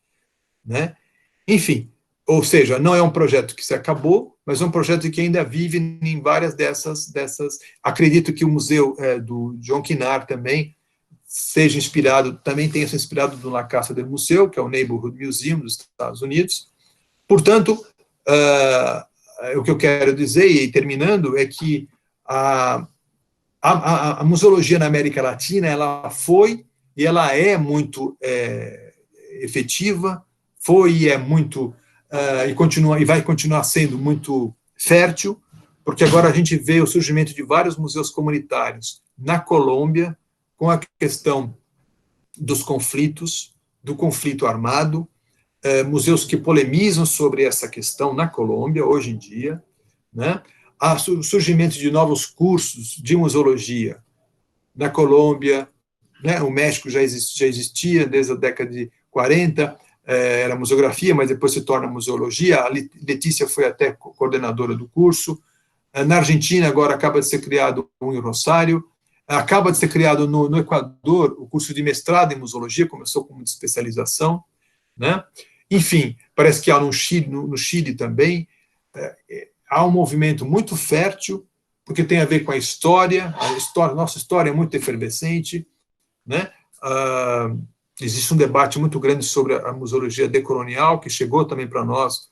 né? Enfim, ou seja, não é um projeto que se acabou, mas é um projeto que ainda vive em várias dessas. Acredito que o museu do John Kinnard também seja inspirado, também tenha se inspirado no La Casa del Museu, que é o Neighborhood Museum dos Estados Unidos. Portanto, o que eu quero dizer, e terminando, é que a museologia na América Latina, ela foi e ela é muito efetiva, foi e é muito, e vai continuar sendo muito fértil, porque agora a gente vê o surgimento de vários museus comunitários na Colômbia, com a questão dos conflitos, do conflito armado, museus que polemizam sobre essa questão na Colômbia, hoje em dia, né? Há surgimento de novos cursos de museologia na Colômbia, né? O México já existia desde a década de 40, era museografia, mas depois se torna museologia. A Letícia foi até coordenadora do curso. Na Argentina, agora acaba de ser criado um em Rosário. Acaba de ser criado no Equador o curso de mestrado em museologia, começou como de especialização, né? Enfim, parece que há no Chile também. Há um movimento muito fértil, porque tem a ver com a história, nossa história é muito efervescente, né? Existe um debate muito grande sobre a museologia decolonial, que chegou também para nós,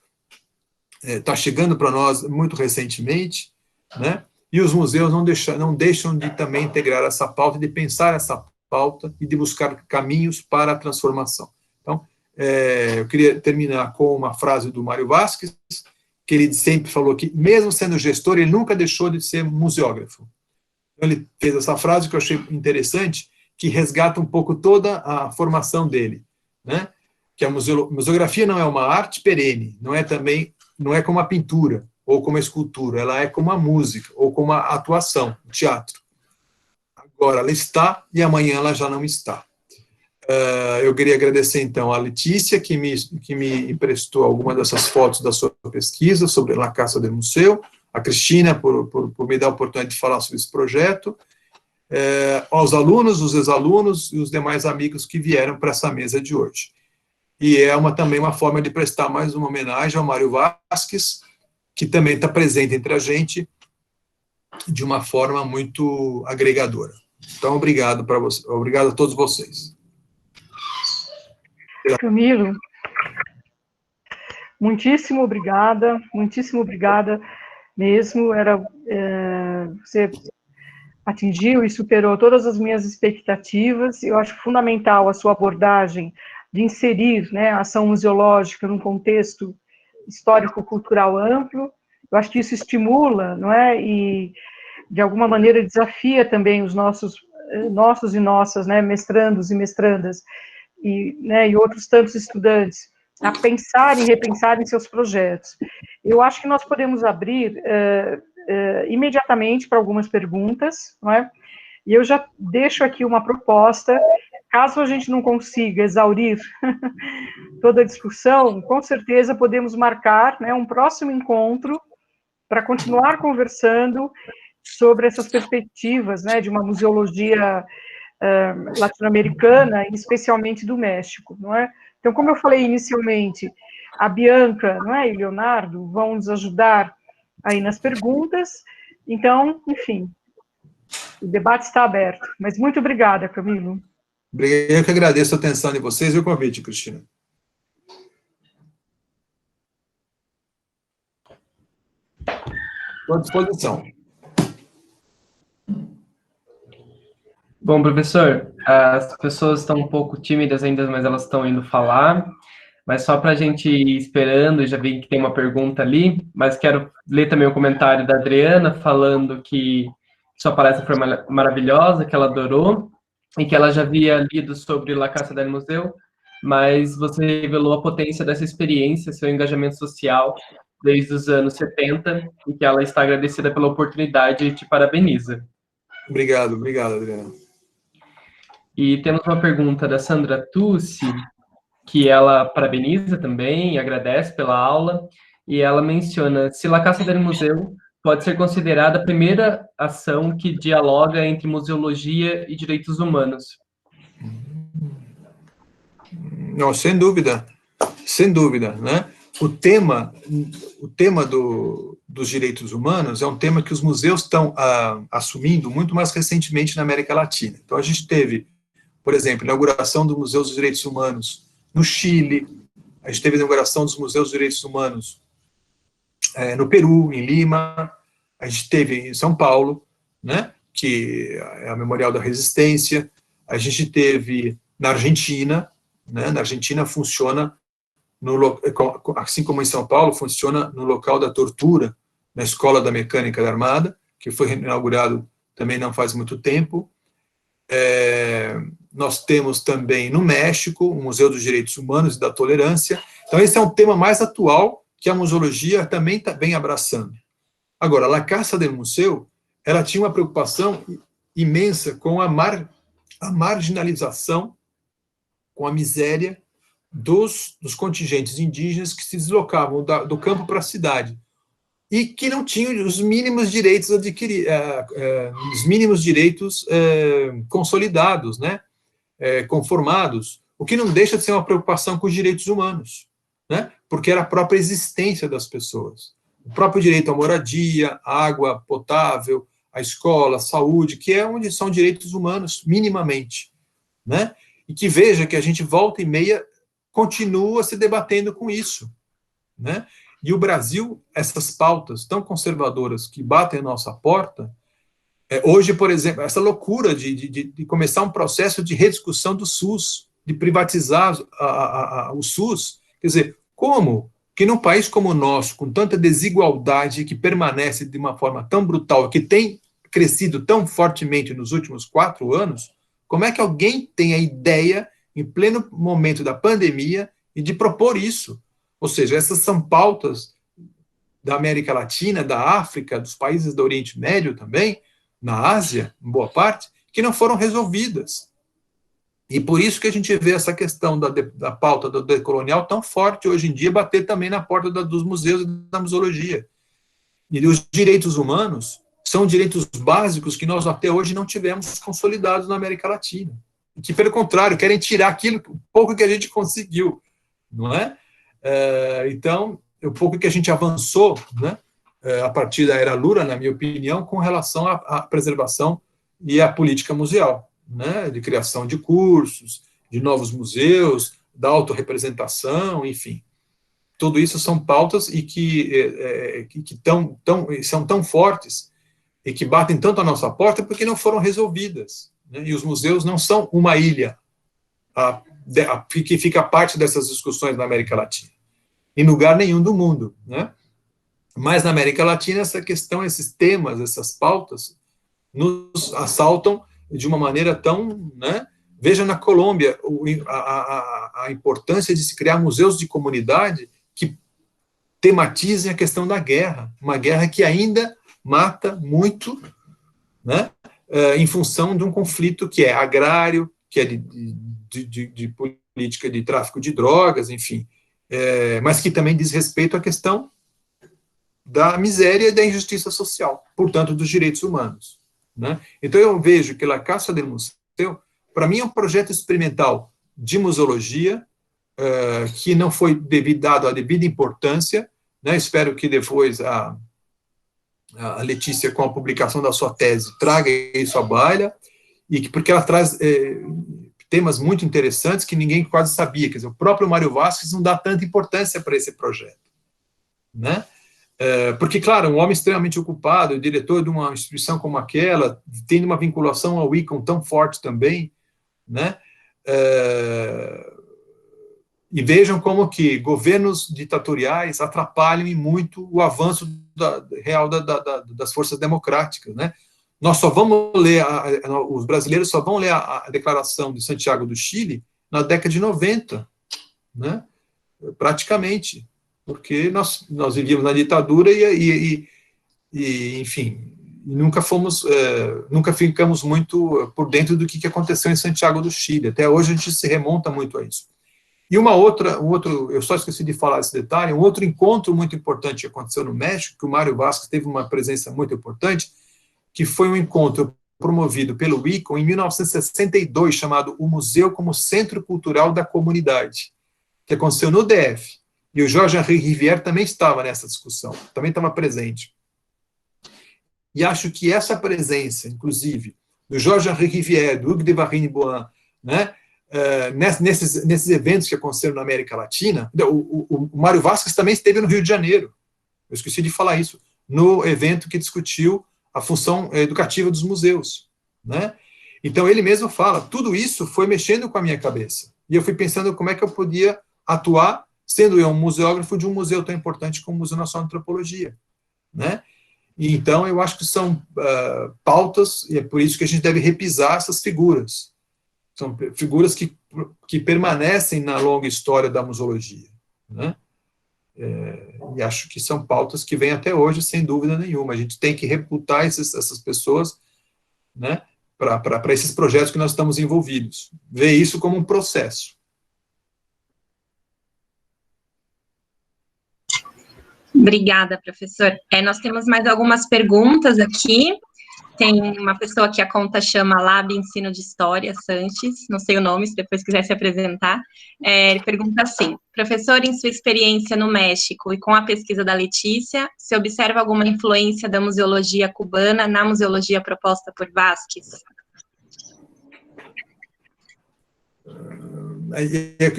está chegando para nós muito recentemente, né? E os museus não deixam de também integrar essa pauta, de pensar essa pauta e de buscar caminhos para a transformação. Então, eu queria terminar com uma frase do Mário Vasques, que ele sempre falou que, mesmo sendo gestor, ele nunca deixou de ser museógrafo. Então, ele fez essa frase que eu achei interessante, que resgata um pouco toda a formação dele, né? Que a museografia não é uma arte perene, não é como a pintura, ou como a escultura, ela é como a música, ou como a atuação, o teatro. Agora ela está, e amanhã ela já não está. Eu queria agradecer, então, a Letícia, que me emprestou alguma dessas fotos da sua pesquisa sobre La Casa del Museu, a Cristina, por me dar a oportunidade de falar sobre esse projeto, aos alunos, os ex-alunos e os demais amigos que vieram para essa mesa de hoje. E é também uma forma de prestar mais uma homenagem ao Mário Vasques, que também está presente entre a gente de uma forma muito agregadora. Então, obrigado a todos vocês. Camilo, muitíssimo obrigada mesmo. Você atingiu e superou todas as minhas expectativas. Eu acho fundamental a sua abordagem de inserir, né, a ação museológica num contexto histórico-cultural amplo. Eu acho que isso estimula, não é, e de alguma maneira desafia também os nossos e nossas, né, mestrandos e mestrandas e outros tantos estudantes a pensar e repensar em seus projetos. Eu acho que nós podemos abrir imediatamente para algumas perguntas, não é? E eu já deixo aqui uma proposta, caso a gente não consiga exaurir toda a discussão, com certeza podemos marcar, né, um próximo encontro para continuar conversando sobre essas perspectivas, né, de uma museologia latino-americana, e especialmente do México, não é? Então, como eu falei inicialmente, a Bianca, não é, e o Leonardo vão nos ajudar aí nas perguntas. Então, enfim, o debate está aberto. Mas muito obrigada, Camilo. Eu que agradeço a atenção de vocês e o convite, Cristina. Estou à disposição. Bom, professor, as pessoas estão um pouco tímidas ainda, mas elas estão indo falar. Mas só para a gente ir esperando, já vi que tem uma pergunta ali, mas quero ler também o comentário da Adriana, falando que sua palestra foi maravilhosa, que ela adorou, e que ela já havia lido sobre La Casa del Museu, mas você revelou a potência dessa experiência, seu engajamento social desde os anos 70, e que ela está agradecida pela oportunidade e te parabeniza. Obrigado, Adriana. E temos uma pergunta da Sandra Tussi, que ela parabeniza também, agradece pela aula, e ela menciona: se La Casa del Museu pode ser considerada a primeira ação que dialoga entre museologia e direitos humanos. Não, sem dúvida, né? O tema dos direitos humanos é um tema que os museus estão assumindo muito mais recentemente na América Latina. Então, a gente teve, por exemplo, a inauguração do Museu dos Direitos Humanos no Chile, a gente teve a inauguração dos Museus dos Direitos Humanos no Peru, em Lima, a gente teve em São Paulo, né, que é a Memorial da Resistência, a gente teve na Argentina, né, na Argentina funciona, assim como em São Paulo, funciona no local da tortura, na Escola da Mecânica da Armada, que foi inaugurado também não faz muito tempo. Nós temos também no México o Museu dos Direitos Humanos e da Tolerância. Então, esse é um tema mais atual que a museologia também está bem abraçando. Agora, La Casa del Museu, ela tinha uma preocupação imensa com a marginalização, com a miséria dos contingentes indígenas que se deslocavam do campo para a cidade e que não tinham os mínimos direitos os mínimos direitos consolidados, né, conformados, o que não deixa de ser uma preocupação com os direitos humanos, né, porque era a própria existência das pessoas. O próprio direito à moradia, à água potável, à escola, à saúde, que onde são direitos humanos, minimamente, né, e que veja que a gente volta e meia continua se debatendo com isso, né? E o Brasil, essas pautas tão conservadoras que batem a nossa porta, hoje, por exemplo, essa loucura de começar um processo de rediscussão do SUS, de privatizar o SUS, quer dizer, como que num país como o nosso, com tanta desigualdade que permanece de uma forma tão brutal, que tem crescido tão fortemente nos últimos 4 anos, como é que alguém tem a ideia em pleno momento da pandemia, e de propor isso? Ou seja, essas são pautas da América Latina, da África, dos países do Oriente Médio também, na Ásia, em boa parte, que não foram resolvidas. E por isso que a gente vê essa questão da pauta do decolonial tão forte hoje em dia, bater também na porta dos museus e da museologia. E os direitos humanos são direitos básicos que nós até hoje não tivemos consolidados na América Latina. E que, pelo contrário, querem tirar aquilo, o pouco que a gente conseguiu, não é? Então, o pouco que a gente avançou, né, a partir da era Lula, na minha opinião, com relação à preservação e à política museal, né, de criação de cursos, de novos museus, da autorrepresentação, enfim. Tudo isso são pautas e que são tão fortes e que batem tanto à nossa porta porque não foram resolvidas, né? E os museus não são uma ilha que fica parte dessas discussões na América Latina, em lugar nenhum do mundo, né? Mas na América Latina essa questão, esses temas, essas pautas nos assaltam de uma maneira tão, né? Veja na Colômbia a importância de se criar museus de comunidade que tematizem a questão da guerra, uma guerra que ainda mata muito, né, em função de um conflito que é agrário, que é de política de tráfico de drogas, enfim, mas que também diz respeito à questão da miséria e da injustiça social, portanto, dos direitos humanos, né? Então, eu vejo que La Casa del Museu, para mim, é um projeto experimental de museologia, que não foi dado a devida importância, né? Espero que depois a Letícia, com a publicação da sua tese, traga isso à baila, porque ela traz temas muito interessantes que ninguém quase sabia. Quer dizer, o próprio Mário Vasquez não dá tanta importância para esse projeto, né? Porque, claro, um homem extremamente ocupado, diretor de uma instituição como aquela, tendo uma vinculação ao ICOM tão forte também, né? E vejam como que governos ditatoriais atrapalham muito o avanço real das forças democráticas, né? Nós só vamos ler, os brasileiros só vão ler a Declaração de Santiago do Chile na década de 90, né? Praticamente, porque nós vivíamos na ditadura e enfim, nunca ficamos muito por dentro do que aconteceu em Santiago do Chile. Até hoje a gente se remonta muito a isso. E eu só esqueci de falar esse detalhe, um outro encontro muito importante que aconteceu no México, que o Mário Vasquez teve uma presença muito importante, que foi um encontro promovido pelo ICOM em 1962, chamado O Museu como Centro Cultural da Comunidade, que aconteceu no DF. E o Jorge Henri Rivière também estava nessa discussão, também estava presente. E acho que essa presença, inclusive, do Jorge Henri Rivière, do Hugues de Varigny-Boin, né, nesses eventos que aconteceram na América Latina, o Mário Vasquez também esteve no Rio de Janeiro, eu esqueci de falar isso, no evento que discutiu a função educativa dos museus, né? Então ele mesmo fala, tudo isso foi mexendo com a minha cabeça, e eu fui pensando como é que eu podia atuar, sendo eu um museógrafo de um museu tão importante como o Museu Nacional de Antropologia, né? E então eu acho que são pautas, e é por isso que a gente deve repisar essas figuras. São figuras que permanecem na longa história da museologia, né? E acho que são pautas que vêm até hoje, sem dúvida nenhuma. A gente tem que reputar essas pessoas, né, para esses projetos que nós estamos envolvidos. Ver isso como um processo. Obrigada, professor. Nós temos mais algumas perguntas aqui. Tem uma pessoa que a conta chama Lab Ensino de História, Sanches, não sei o nome, se depois quiser se apresentar. Ele pergunta assim, professor, em sua experiência no México e com a pesquisa da Letícia, se observa alguma influência da museologia cubana na museologia proposta por Vasquez?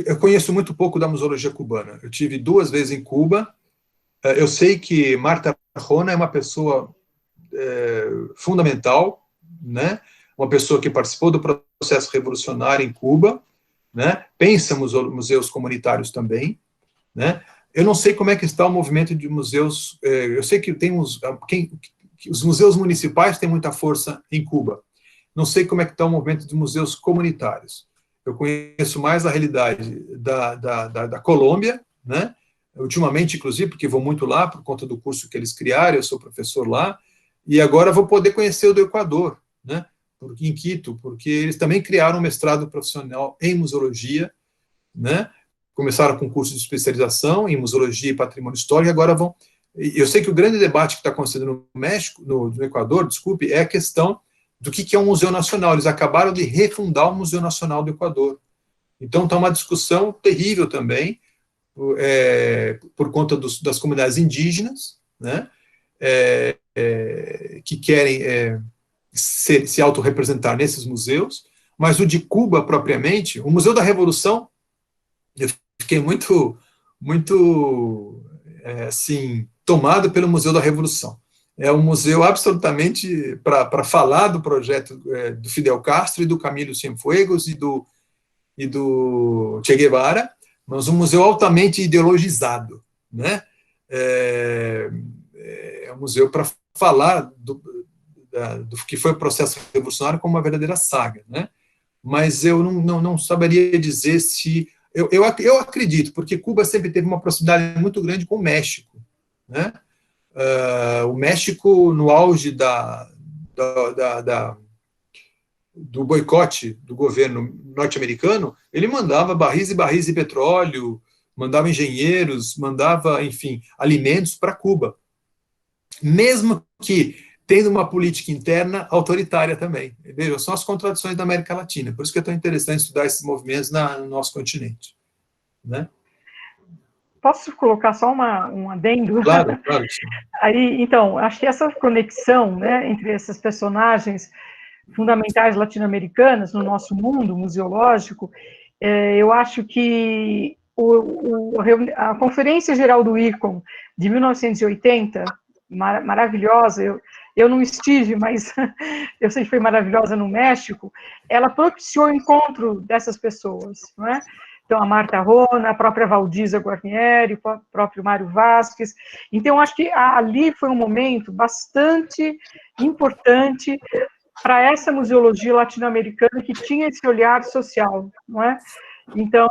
Eu conheço muito pouco da museologia cubana. Eu tive 2 vezes em Cuba. Eu sei que Marta Arjona é uma pessoa fundamental, né? Uma pessoa que participou do processo revolucionário em Cuba, né? Pensa museus comunitários também, né? Eu não sei como é que está o movimento de museus, eu sei que tem os museus municipais têm muita força em Cuba, não sei como é que está o movimento de museus comunitários. Eu conheço mais a realidade da Colômbia, né? Ultimamente, inclusive, porque vou muito lá por conta do curso que eles criaram, eu sou professor lá, e agora vou poder conhecer o do Equador, né? em Quito, porque eles também criaram um mestrado profissional em museologia, né? Começaram com curso de especialização em museologia e patrimônio histórico, e agora vão... Eu sei que o grande debate que está acontecendo no México, no Equador, desculpe, é a questão do que é um museu nacional. Eles acabaram de refundar o Museu Nacional do Equador. Então, está uma discussão terrível também, por conta das comunidades indígenas, né, que querem se autorrepresentar nesses museus, mas o de Cuba, propriamente, o Museu da Revolução, eu fiquei muito assim, tomado pelo Museu da Revolução. É um museu absolutamente para falar do projeto do Fidel Castro e do Camilo Cienfuegos e do Che Guevara, mas um museu altamente ideologizado, né? É um museu para falar do que foi o processo revolucionário como uma verdadeira saga, né? Mas eu não saberia dizer se... Eu acredito, porque Cuba sempre teve uma proximidade muito grande com o México, né? O México, no auge do boicote do governo norte-americano, ele mandava barris e barris de petróleo, mandava engenheiros, mandava, enfim, alimentos para Cuba. Mesmo que tendo uma política interna autoritária também. Vejam, são as contradições da América Latina. Por isso que é tão interessante estudar esses movimentos no nosso continente, né? Posso colocar só um adendo? Claro, claro. Sim. Aí, então, acho que essa conexão, né, entre essas personagens fundamentais latino-americanas no nosso mundo museológico, eu acho que a Conferência Geral do ICOM de 1980, maravilhosa, eu não estive, mas eu sei que foi maravilhosa no México, ela propiciou o encontro dessas pessoas, não é? Então, a Marta Rona, a própria Valdiza Guarnieri, o próprio Mário Vasquez. Então, acho que ali foi um momento bastante importante para essa museologia latino-americana que tinha esse olhar social, não é? Então,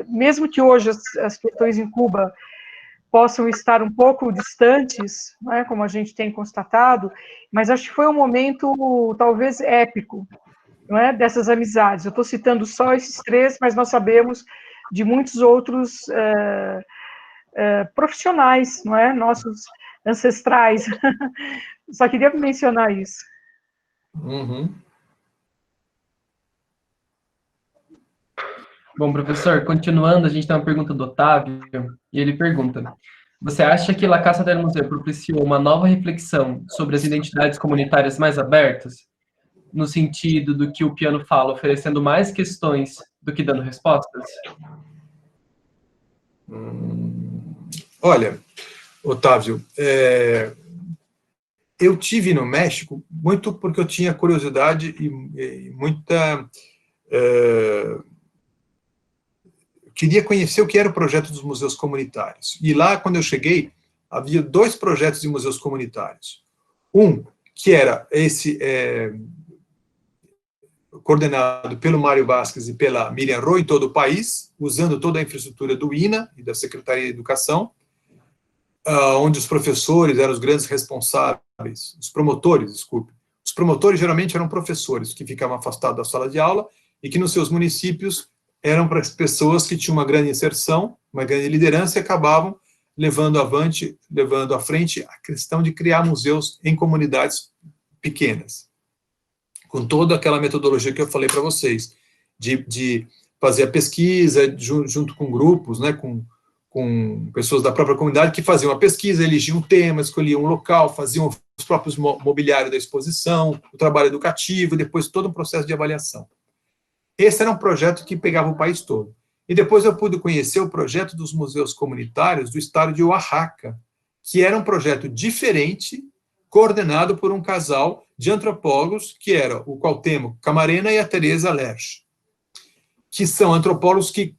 mesmo que hoje as questões em Cuba possam estar um pouco distantes, não é? Como a gente tem constatado, mas acho que foi um momento talvez épico, não é, dessas amizades. Eu estou citando só esses três, mas nós sabemos de muitos outros profissionais, não é, nossos ancestrais. Só queria mencionar isso. Uhum. Bom, professor, continuando, a gente tem uma pergunta do Otávio, e ele pergunta: você acha que La Casa del Museu propiciou uma nova reflexão sobre as identidades comunitárias mais abertas? No sentido do que o Piano fala, oferecendo mais questões do que dando respostas? Olha, Otávio, eu tive no México muito porque eu tinha curiosidade e muita... queria conhecer o que era o projeto dos museus comunitários. E lá, quando eu cheguei, havia 2 projetos de museus comunitários. Um, que era esse... coordenado pelo Mário Vasquez e pela Miriam Roy em todo o país, usando toda a infraestrutura do INA e da Secretaria de Educação, onde os professores eram os grandes responsáveis, os promotores, desculpe. Os promotores geralmente eram professores que ficavam afastados da sala de aula e que nos seus municípios eram para as pessoas que tinham uma grande inserção, uma grande liderança e acabavam levando à frente a questão de criar museus em comunidades pequenas, com toda aquela metodologia que eu falei para vocês, de fazer a pesquisa junto com grupos, né, com pessoas da própria comunidade que faziam a pesquisa, elegiam um tema, escolhiam um local, faziam os próprios mobiliários da exposição, o trabalho educativo, e depois todo um processo de avaliação. Esse era um projeto que pegava o país todo. E depois eu pude conhecer o projeto dos museus comunitários do estado de Oaxaca, que era um projeto diferente, coordenado por um casal de antropólogos, que era o Cuauhtémoc Camarena e a Teresa Lerch, que são antropólogos que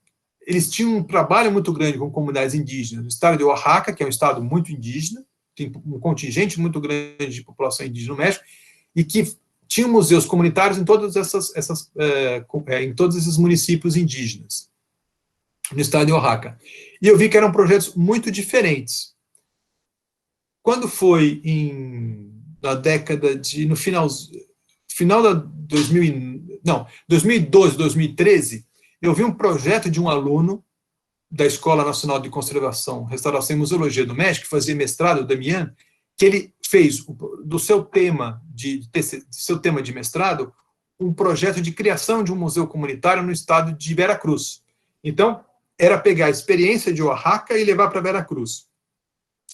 eles tinham um trabalho muito grande com comunidades indígenas. O estado de Oaxaca, que é um estado muito indígena, tem um contingente muito grande de população indígena no México, e que tinha museus comunitários em todos esses municípios indígenas, no estado de Oaxaca. E eu vi que eram projetos muito diferentes. Quando foi no final da 2012, 2013, eu vi um projeto de um aluno da Escola Nacional de Conservação, Restauração e Museologia do México, que fazia mestrado, o Damian, que ele fez do seu tema de mestrado um projeto de criação de um museu comunitário no estado de Veracruz. Então, era pegar a experiência de Oaxaca e levar para Veracruz,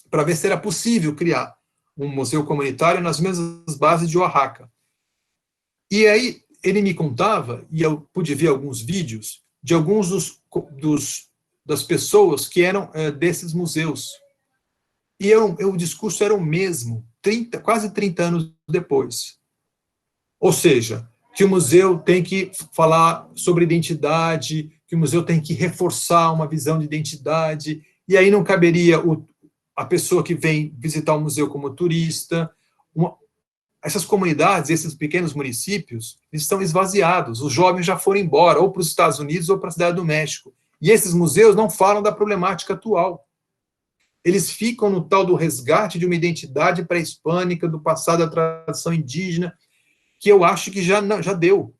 para ver se era possível criar um museu comunitário nas mesmas bases de Oaxaca. E aí, ele me contava, e eu pude ver alguns vídeos, de alguns das pessoas que eram desses museus. E o discurso era o mesmo, quase 30 anos depois. Ou seja, que o museu tem que falar sobre identidade, que o museu tem que reforçar uma visão de identidade, e aí não caberia a pessoa que vem visitar o museu como turista. Essas comunidades, esses pequenos municípios, eles estão esvaziados, os jovens já foram embora, ou para os Estados Unidos ou para a Cidade do México. E esses museus não falam da problemática atual. Eles ficam no tal do resgate de uma identidade pré-hispânica, do passado da tradição indígena, que eu acho que já deu.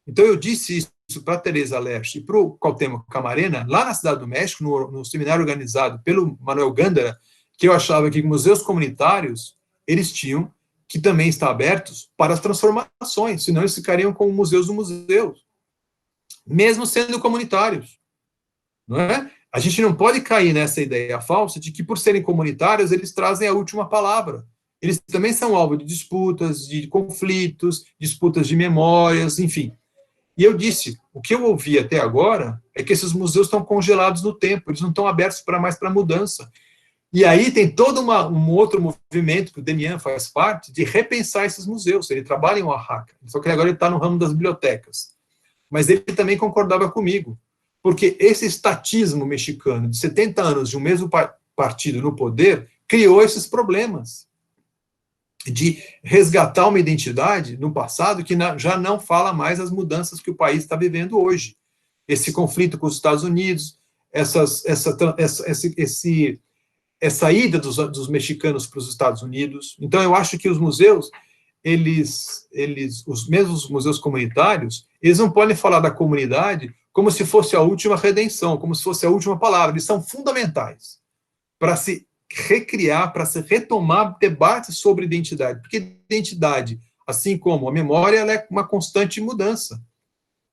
Então, eu disse isso para a Teresa Leste e para o Cuauhtémoc Camarena, lá na Cidade do México, no seminário organizado pelo Manuel Gándara, que eu achava que museus comunitários, eles tinham que também estar abertos para as transformações, senão eles ficariam como museus do museu, mesmo sendo comunitários. Não é? A gente não pode cair nessa ideia falsa de que, por serem comunitários, eles trazem a última palavra. Eles também são alvo de disputas, de conflitos, disputas de memórias, enfim. E eu disse, o que eu ouvi até agora é que esses museus estão congelados no tempo, eles não estão abertos mais para mudança. E aí tem todo um outro movimento, que o Damian faz parte, de repensar esses museus. Ele trabalha em Oaxaca, só que agora ele está no ramo das bibliotecas. Mas ele também concordava comigo, porque esse estatismo mexicano de 70 anos de um mesmo partido no poder criou esses problemas de resgatar uma identidade no passado que já não fala mais as mudanças que o país está vivendo hoje. Esse conflito com os Estados Unidos, essa ida dos mexicanos para os Estados Unidos. Então, eu acho que os museus, os mesmos museus comunitários, eles não podem falar da comunidade como se fosse a última redenção, como se fosse a última palavra. Eles são fundamentais para se recriar, para se retomar debates sobre identidade, porque identidade, assim como a memória, ela é uma constante mudança,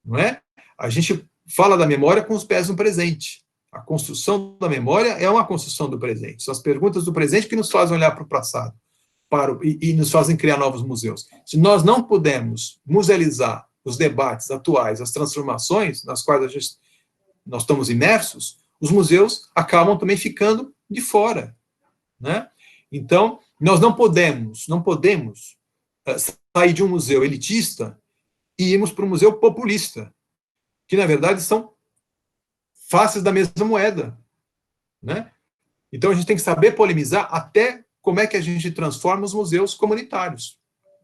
não é? A gente fala da memória com os pés no presente. A construção da memória é uma construção do presente. São as perguntas do presente que nos fazem olhar para o passado e nos fazem criar novos museus. Se nós não pudermos musealizar os debates atuais, as transformações nas quais nós estamos imersos, os museus acabam também ficando de fora, né? Então, nós não podemos sair de um museu elitista e irmos para um museu populista, que, na verdade, são faces da mesma moeda, né? Então, a gente tem que saber polemizar até como é que a gente transforma os museus comunitários,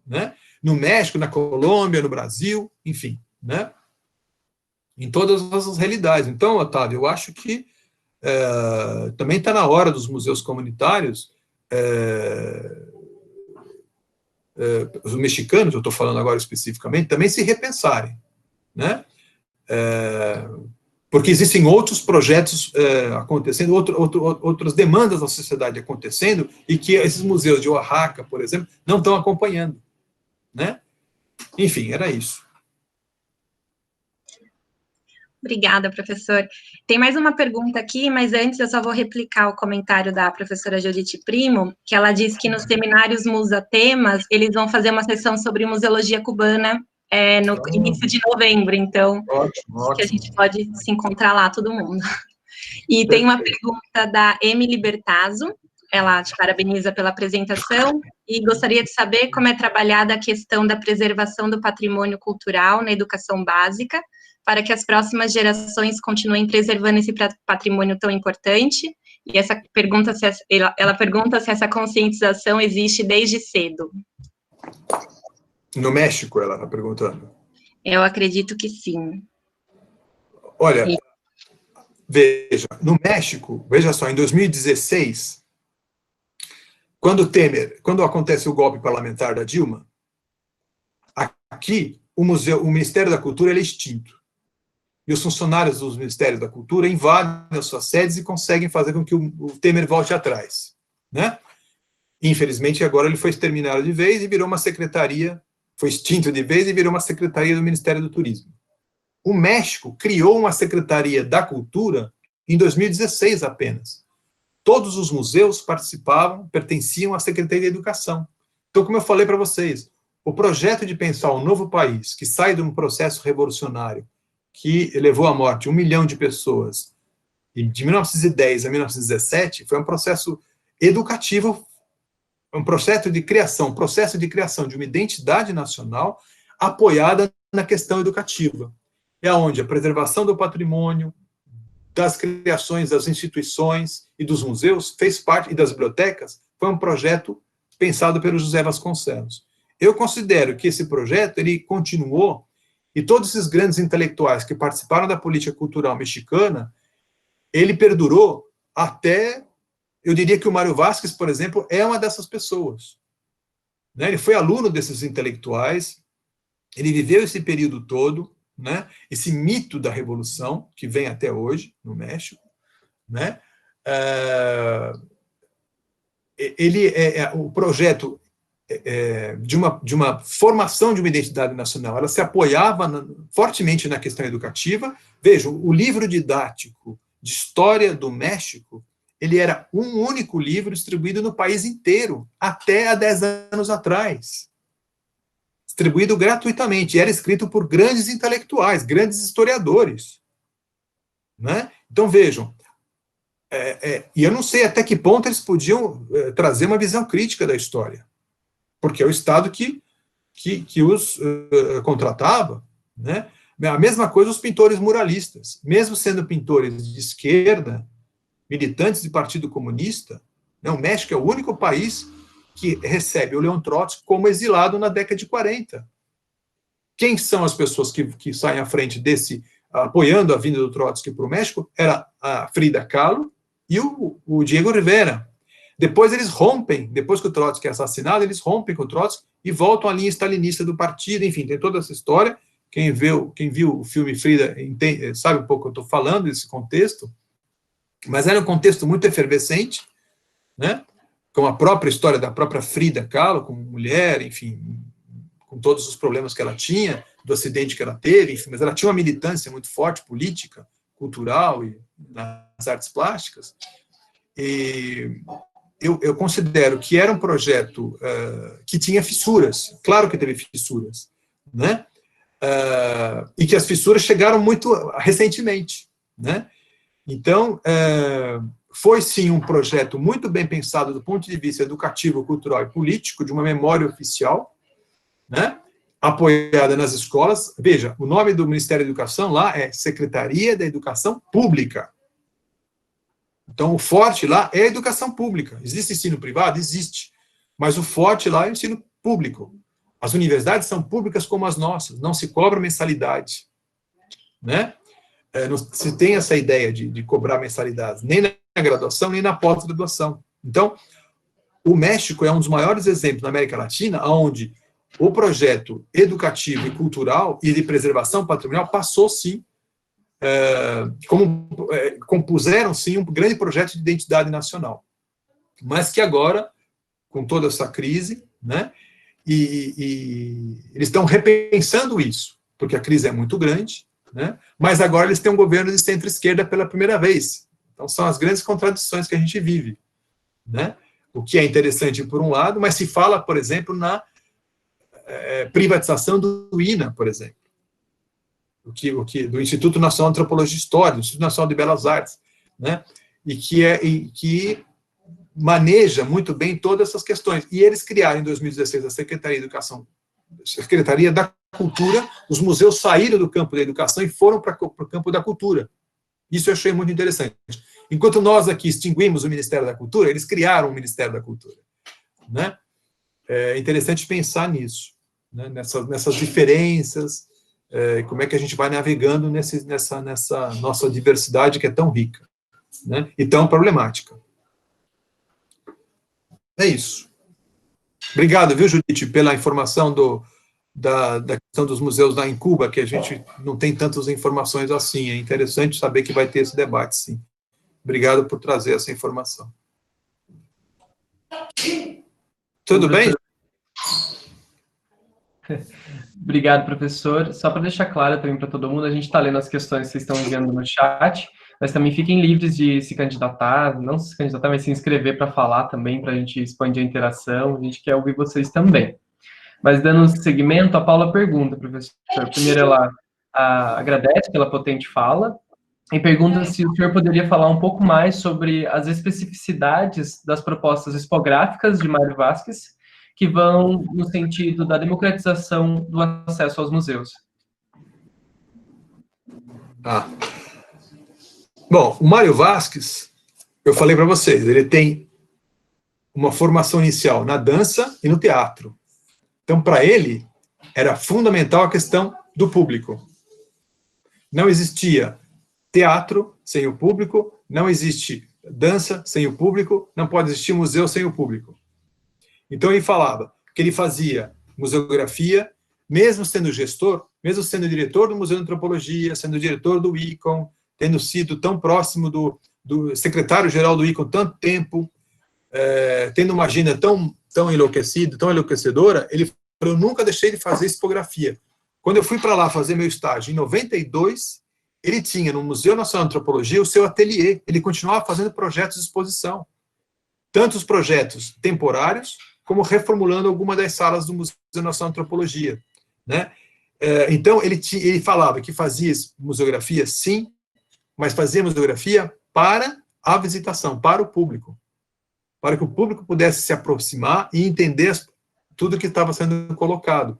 né? No México, na Colômbia, no Brasil, enfim, né? Em todas as realidades. Então, Otávio, eu acho que também está na hora dos museus comunitários, os mexicanos, eu estou falando agora especificamente, também se repensarem, né? Porque existem outros projetos acontecendo, outras demandas da sociedade acontecendo, e que esses museus de Oaxaca, por exemplo, não estão acompanhando, né? Enfim, era isso. Obrigada, professor. Tem mais uma pergunta aqui, mas antes eu só vou replicar o comentário da professora Judith Primo, que ela diz que nos seminários Musa Temas, eles vão fazer uma sessão sobre museologia cubana no início de novembro, então ótimo. Que a gente pode se encontrar lá, todo mundo. E tem uma pergunta da Emily Bertazzo, ela te parabeniza pela apresentação e gostaria de saber como é trabalhada a questão da preservação do patrimônio cultural na educação básica, para que as próximas gerações continuem preservando esse patrimônio tão importante. E essa pergunta, ela pergunta se essa conscientização existe desde cedo. No México, ela está perguntando. Eu acredito que sim. Olha, veja, no México, veja só, em 2016, quando acontece o golpe parlamentar da Dilma, aqui, o Ministério da Cultura ele é extinto. E os funcionários dos Ministérios da Cultura invadem as suas sedes e conseguem fazer com que o Temer volte atrás, né? Infelizmente, agora ele foi exterminado de vez e virou uma secretaria, foi extinto de vez e virou uma secretaria do Ministério do Turismo. O México criou uma Secretaria da Cultura em 2016 apenas. Todos os museus pertenciam à Secretaria de Educação. Então, como eu falei para vocês, o projeto de pensar um novo país, que sai de um processo revolucionário, que levou à morte 1 milhão de pessoas, de 1910 a 1917, foi um processo educativo, um processo de criação de uma identidade nacional apoiada na questão educativa. É onde a preservação do patrimônio, das criações das instituições e dos museus fez parte, e das bibliotecas, foi um projeto pensado pelo José Vasconcelos. Eu considero que esse projeto, ele continuou, e todos esses grandes intelectuais que participaram da política cultural mexicana, ele perdurou até, eu diria que o Mário Vasquez, por exemplo, é uma dessas pessoas. Né? Ele foi aluno desses intelectuais, ele viveu esse período todo, né? Esse mito da revolução, que vem até hoje, no México, né? O projeto de uma formação de uma identidade nacional, ela se apoiava fortemente na questão educativa. Vejam, o livro didático de História do México, ele era um único livro distribuído no país inteiro, até há 10 anos atrás. Distribuído gratuitamente, era escrito por grandes intelectuais, grandes historiadores. Né? Então, vejam, e eu não sei até que ponto eles podiam trazer uma visão crítica da história, porque é o Estado que os contratava. Né? A mesma coisa os pintores muralistas, mesmo sendo pintores de esquerda, militantes do Partido Comunista, né? O México é o único país que recebe o Leon Trotsky como exilado na década de 40. Quem são as pessoas que saem à frente apoiando a vinda do Trotsky para o México? Era a Frida Kahlo e o Diego Rivera. Depois eles rompem, depois que o Trotsky é assassinado, eles rompem com o Trotsky e voltam à linha stalinista do partido. Enfim, tem toda essa história. Quem viu o filme Frida sabe um pouco o que eu estou falando, desse contexto. Mas era um contexto muito efervescente, né? Com a própria história da própria Frida Kahlo, como mulher, enfim, com todos os problemas que ela tinha, do acidente que ela teve, enfim, mas ela tinha uma militância muito forte, política, cultural e nas artes plásticas. E eu considero que era um projeto que tinha fissuras, claro que teve fissuras, né? E que as fissuras chegaram muito recentemente, né? Então, foi sim um projeto muito bem pensado do ponto de vista educativo, cultural e político, de uma memória oficial, né, apoiada nas escolas. Veja, o nome do Ministério da Educação lá é Secretaria da Educação Pública. Então, o forte lá é a educação pública. Existe ensino privado? Existe. Mas o forte lá é o ensino público. As universidades são públicas como as nossas, não se cobra mensalidade. Né? Não se tem essa ideia de cobrar mensalidades, nem na graduação, nem na pós-graduação. Então, o México é um dos maiores exemplos na América Latina, onde o projeto educativo e cultural e de preservação patrimonial passou, sim, compuseram, sim, um grande projeto de identidade nacional. Mas que agora, com toda essa crise, né, e eles estão repensando isso, porque a crise é muito grande, né, mas agora eles têm um governo de centro-esquerda pela primeira vez. Então, são as grandes contradições que a gente vive, né? O que é interessante por um lado, mas se fala, por exemplo, na privatização do INA, por exemplo, do Instituto Nacional de Antropologia e História, do Instituto Nacional de Belas Artes, né? E que maneja muito bem todas essas questões. E eles criaram, em 2016, a Secretaria de Educação, Secretaria da Cultura. Os museus saíram do campo da educação e foram para o campo da cultura. Isso eu achei muito interessante. Enquanto nós aqui extinguimos o Ministério da Cultura, eles criaram o Ministério da Cultura. Né? É interessante pensar nisso, né? Nessas diferenças, como é que a gente vai navegando nessa nossa diversidade que é tão rica, né? E tão problemática. É isso. Obrigado, viu, Judite, pela informação da questão dos museus lá em Cuba, que a gente não tem tantas informações assim. É interessante saber que vai ter esse debate, sim. Obrigado por trazer essa informação. Tudo bem? Obrigado, professor. Só para deixar claro também para todo mundo, a gente está lendo as questões que vocês estão enviando no chat, mas também fiquem livres de se candidatar, não se candidatar, mas se inscrever para falar também, para a gente expandir a interação, a gente quer ouvir vocês também. Mas dando seguimento, a Paula pergunta, professor. Primeiro ela agradece pela potente fala e pergunta se o senhor poderia falar um pouco mais sobre as especificidades das propostas expográficas de Mário Vasquez, que vão no sentido da democratização do acesso aos museus. Bom, o Mário Vasquez, eu falei para vocês, ele tem uma formação inicial na dança e no teatro. Então, para ele, era fundamental a questão do público. Não existia teatro sem o público, não existe dança sem o público, não pode existir museu sem o público. Então, ele falava que ele fazia museografia, mesmo sendo gestor, mesmo sendo diretor do Museu de Antropologia, sendo diretor do ICOM, tendo sido tão próximo do secretário-geral do ICOM tanto tempo, tendo uma agenda tão enlouquecida, tão enlouquecedora, ele falou, eu nunca deixei de fazer expografia. Quando eu fui para lá fazer meu estágio, em 92, ele tinha no Museu Nacional de Antropologia o seu ateliê, ele continuava fazendo projetos de exposição. Tanto os projetos temporários, como reformulando alguma das salas do Museu Nacional de Antropologia. Né? Então, ele falava que fazia museografia, sim, mas fazia museografia para a visitação, para o público. Para que o público pudesse se aproximar e entender tudo que estava sendo colocado.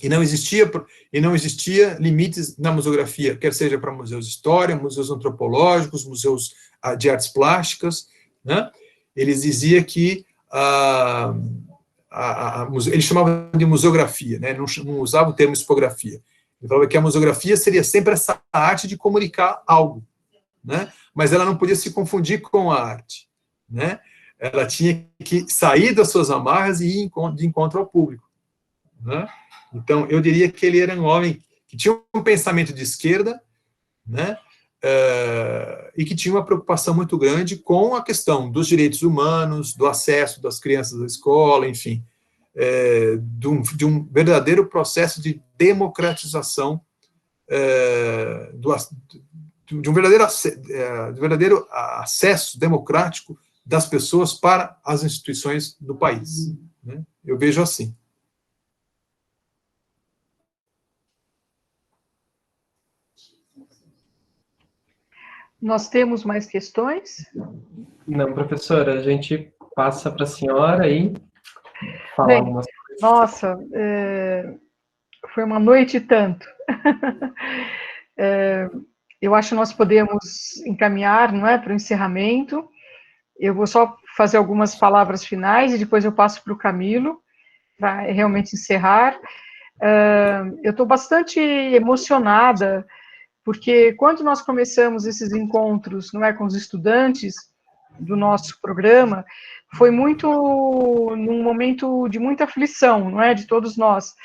E não existia limites na museografia, quer seja para museus de história, museus antropológicos, museus de artes plásticas, né? Eles diziam que ele chamava de museografia, né? Não usava o termo expografia. Ele falava que a museografia seria sempre essa arte de comunicar algo, né? Mas ela não podia se confundir com a arte, né? Ela tinha que sair das suas amarras e ir de encontro ao público, né? Então, eu diria que ele era um homem que tinha um pensamento de esquerda, né? E que tinha uma preocupação muito grande com a questão dos direitos humanos, do acesso das crianças à escola, enfim, de um verdadeiro processo de democratização, de um verdadeiro acesso democrático das pessoas para as instituições do país. Né? Eu vejo assim. Nós temos mais questões? Não, professora, a gente passa para a senhora e fala Bem, algumas coisas. Nossa, foi uma noite e tanto. Eu acho que nós podemos encaminhar, não é, para o encerramento. Eu vou só fazer algumas palavras finais e depois eu passo para o Camilo, para realmente encerrar. Eu estou bastante emocionada, porque quando nós começamos esses encontros, não é, com os estudantes do nosso programa, foi muito num momento de muita aflição, não é, de todos nós.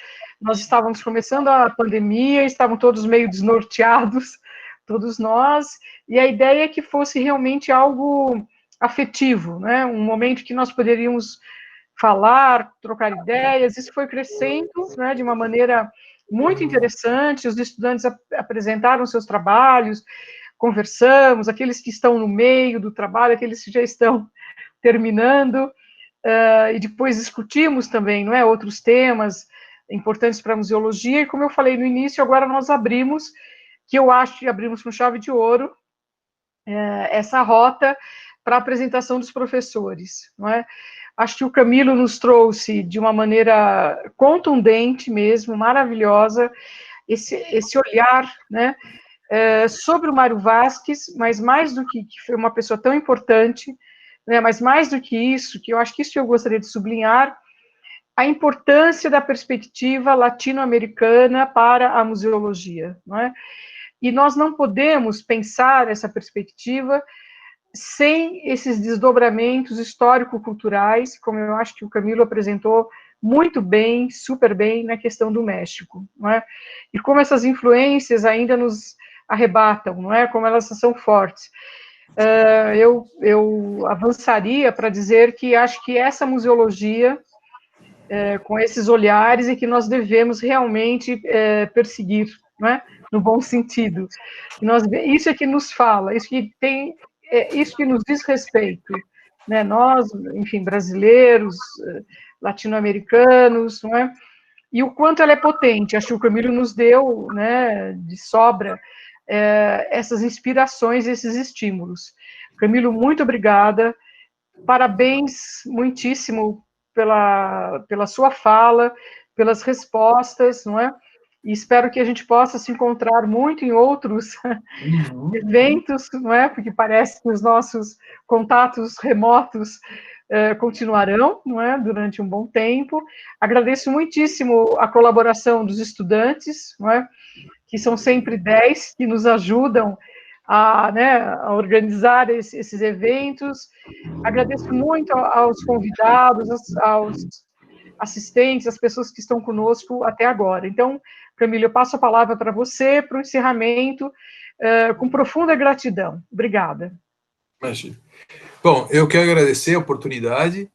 Nós estávamos começando a pandemia, estavam todos meio desnorteados, todos nós, e a ideia é que fosse realmente algo afetivo, né, um momento que nós poderíamos falar, trocar ideias. Isso foi crescendo, né, de uma maneira muito interessante. Os estudantes apresentaram seus trabalhos, conversamos, aqueles que estão no meio do trabalho, aqueles que já estão terminando, e depois discutimos também, não é, outros temas importantes para a museologia, e como eu falei no início, agora nós abrimos, que eu acho que abrimos com chave de ouro, essa rota para a apresentação dos professores, não é? Acho que o Camilo nos trouxe de uma maneira contundente mesmo, maravilhosa, esse olhar, né, sobre o Mário Vasquez, mas mais do que foi uma pessoa tão importante, né, mas mais do que isso, que eu acho que isso eu gostaria de sublinhar, a importância da perspectiva latino-americana para a museologia, não é? E nós não podemos pensar essa perspectiva sem esses desdobramentos histórico-culturais, como eu acho que o Camilo apresentou muito bem, super bem na questão do México, não é? E como essas influências ainda nos arrebatam, não é? Como elas são fortes. Eu avançaria para dizer que acho que essa museologia, com esses olhares, é que nós devemos realmente perseguir, não é? No bom sentido. Isso é que nos fala, isso que nos diz respeito, né? Nós, enfim, brasileiros, latino-americanos, não é? E o quanto ela é potente. Acho que o Camilo nos deu, né, de sobra, essas inspirações, esses estímulos. Camilo, muito obrigada, parabéns muitíssimo pela sua fala, pelas respostas, não é? E espero que a gente possa se encontrar muito em outros eventos, não é? Porque parece que os nossos contatos remotos continuarão, não é? Durante um bom tempo. Agradeço muitíssimo a colaboração dos estudantes, não é? Que são sempre 10, que nos ajudam a organizar esses eventos. Agradeço muito aos convidados, aos assistentes, às pessoas que estão conosco até agora. Então, Camilo, eu passo a palavra para você, para o encerramento, com profunda gratidão. Obrigada. Imagina. Bom, eu quero agradecer a oportunidade.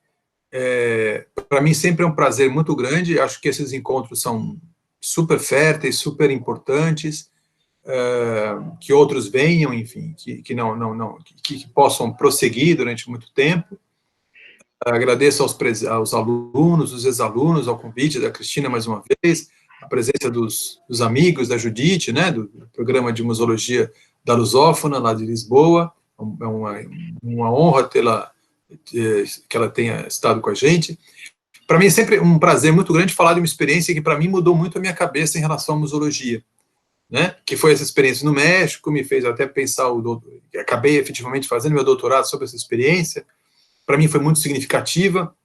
Para mim sempre é um prazer muito grande. Acho que esses encontros são super férteis, super importantes, que outros venham, enfim, que possam prosseguir durante muito tempo. Agradeço aos alunos, os ex-alunos, ao convite da Cristina mais uma vez, a presença dos amigos, da Judite, né, do programa de museologia da Lusófona, lá de Lisboa. É uma honra que ela tenha estado com a gente. Para mim é sempre um prazer muito grande falar de uma experiência que para mim mudou muito a minha cabeça em relação à museologia, né? Que foi essa experiência no México, me fez até pensar, acabei efetivamente fazendo meu doutorado sobre essa experiência. Para mim foi muito significativa,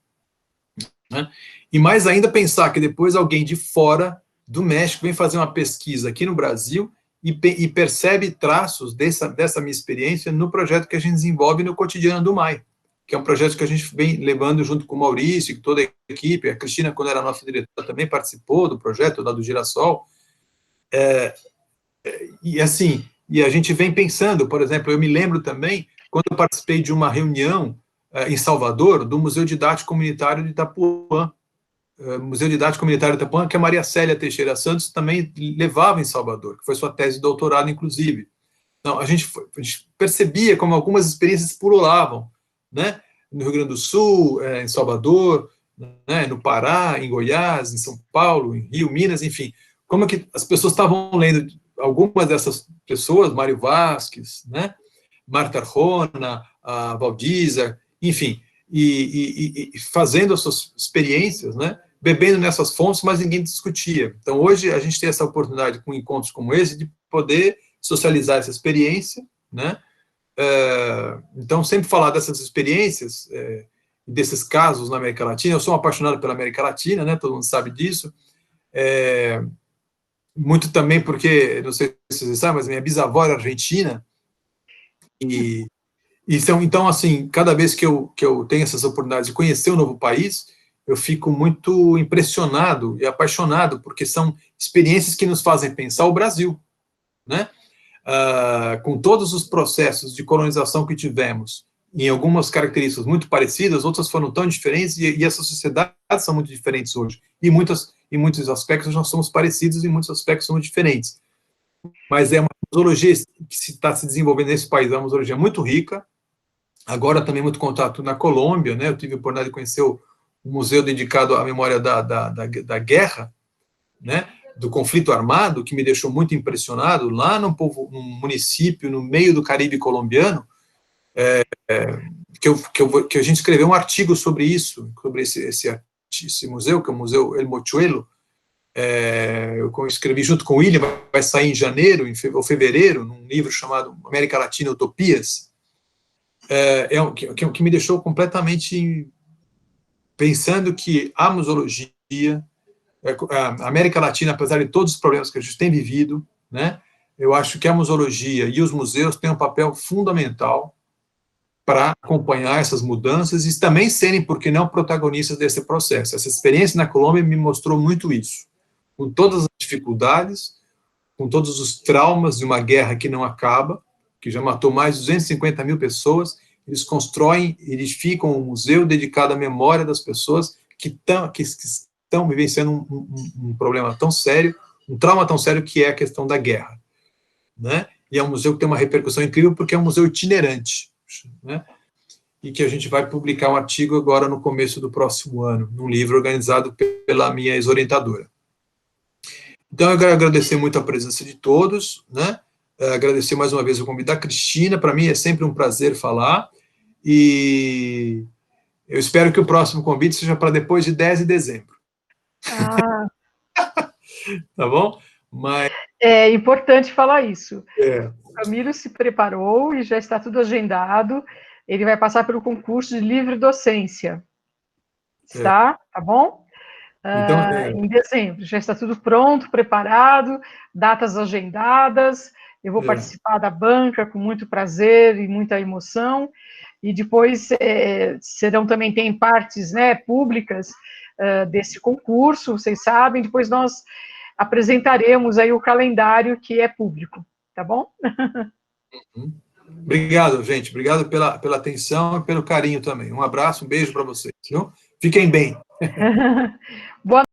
né? E mais ainda pensar que depois alguém de fora do México vem fazer uma pesquisa aqui no Brasil e percebe traços dessa minha experiência no projeto que a gente desenvolve no Cotidiano do MAI, que é um projeto que a gente vem levando junto com o Maurício, com toda a equipe. A Cristina, quando era nossa diretora, também participou do projeto lá do Girassol. E assim, a gente vem pensando, por exemplo, eu me lembro também, quando eu participei de uma reunião em Salvador, do Museu Didático Comunitário de Itapuã, Museu Didático Comunitário de Itapuã, que a Maria Célia Teixeira Santos também levava em Salvador, que foi sua tese de doutorado, inclusive. Então, a gente percebia como algumas experiências pululavam, né? No Rio Grande do Sul, em Salvador, né? No Pará, em Goiás, em São Paulo, em Rio, Minas, enfim. Como que as pessoas estavam lendo, algumas dessas pessoas, Mário Vasques, né? Marta Arjona, a Valdiza, enfim, e fazendo as suas experiências, né? Bebendo nessas fontes, mas ninguém discutia. Então, hoje, a gente tem essa oportunidade, com encontros como esse, de poder socializar essa experiência, né? Então, sempre falar dessas experiências, desses casos na América Latina. Eu sou um apaixonado pela América Latina, né? Todo mundo sabe disso. Muito também porque, não sei se vocês sabem, mas minha bisavó era argentina. Então, assim, cada vez que eu tenho essas oportunidades de conhecer um novo país, eu fico muito impressionado e apaixonado, porque são experiências que nos fazem pensar o Brasil, né? Com todos os processos de colonização que tivemos, em algumas características muito parecidas, outras foram tão diferentes, e essas sociedades são muito diferentes hoje. Em muitos aspectos nós somos parecidos, em muitos aspectos somos diferentes. Mas é uma museologia que está se desenvolvendo nesse país, é uma museologia muito rica. Agora também muito contato na Colômbia, né? Eu tive a oportunidade de conhecer o museu dedicado à memória da guerra, né? Do conflito armado, que me deixou muito impressionado, lá num município no meio do Caribe colombiano, que a gente escreveu um artigo sobre isso, sobre esse museu, que é o Museu El Mochuelo. Eu escrevi junto com o William, vai sair em janeiro ou fevereiro, num livro chamado América Latina Utopias, que me deixou completamente pensando que a museologia, a América Latina, apesar de todos os problemas que a gente tem vivido, né, eu acho que a museologia e os museus têm um papel fundamental para acompanhar essas mudanças e também serem, por que não, protagonistas desse processo. Essa experiência na Colômbia me mostrou muito isso. Com todas as dificuldades, com todos os traumas de uma guerra que não acaba, que já matou mais de 250 mil pessoas, eles constroem, edificam um museu dedicado à memória das pessoas que estão vivenciando um problema tão sério, um trauma tão sério que é a questão da guerra, né? E é um museu que tem uma repercussão incrível porque é um museu itinerante, né? E que a gente vai publicar um artigo agora no começo do próximo ano, num livro organizado pela minha ex-orientadora. Então, eu quero agradecer muito a presença de todos, né? Agradecer mais uma vez o convite da Cristina, para mim é sempre um prazer falar, e eu espero que o próximo convite seja para depois de 10 de dezembro. Ah. Tá bom? Mas... É importante falar isso. É. O Camilo se preparou e já está tudo agendado. Ele vai passar pelo concurso de livre docência. Está? Tá bom? Então, em dezembro. Já está tudo pronto, preparado, datas agendadas. Eu vou participar da banca com muito prazer e muita emoção. E depois tem partes, né, públicas desse concurso, vocês sabem. Depois nós apresentaremos aí o calendário que é público, tá bom? Obrigado, gente. Obrigado pela atenção e pelo carinho também. Um abraço, um beijo para vocês. Viu? Fiquem bem. Boa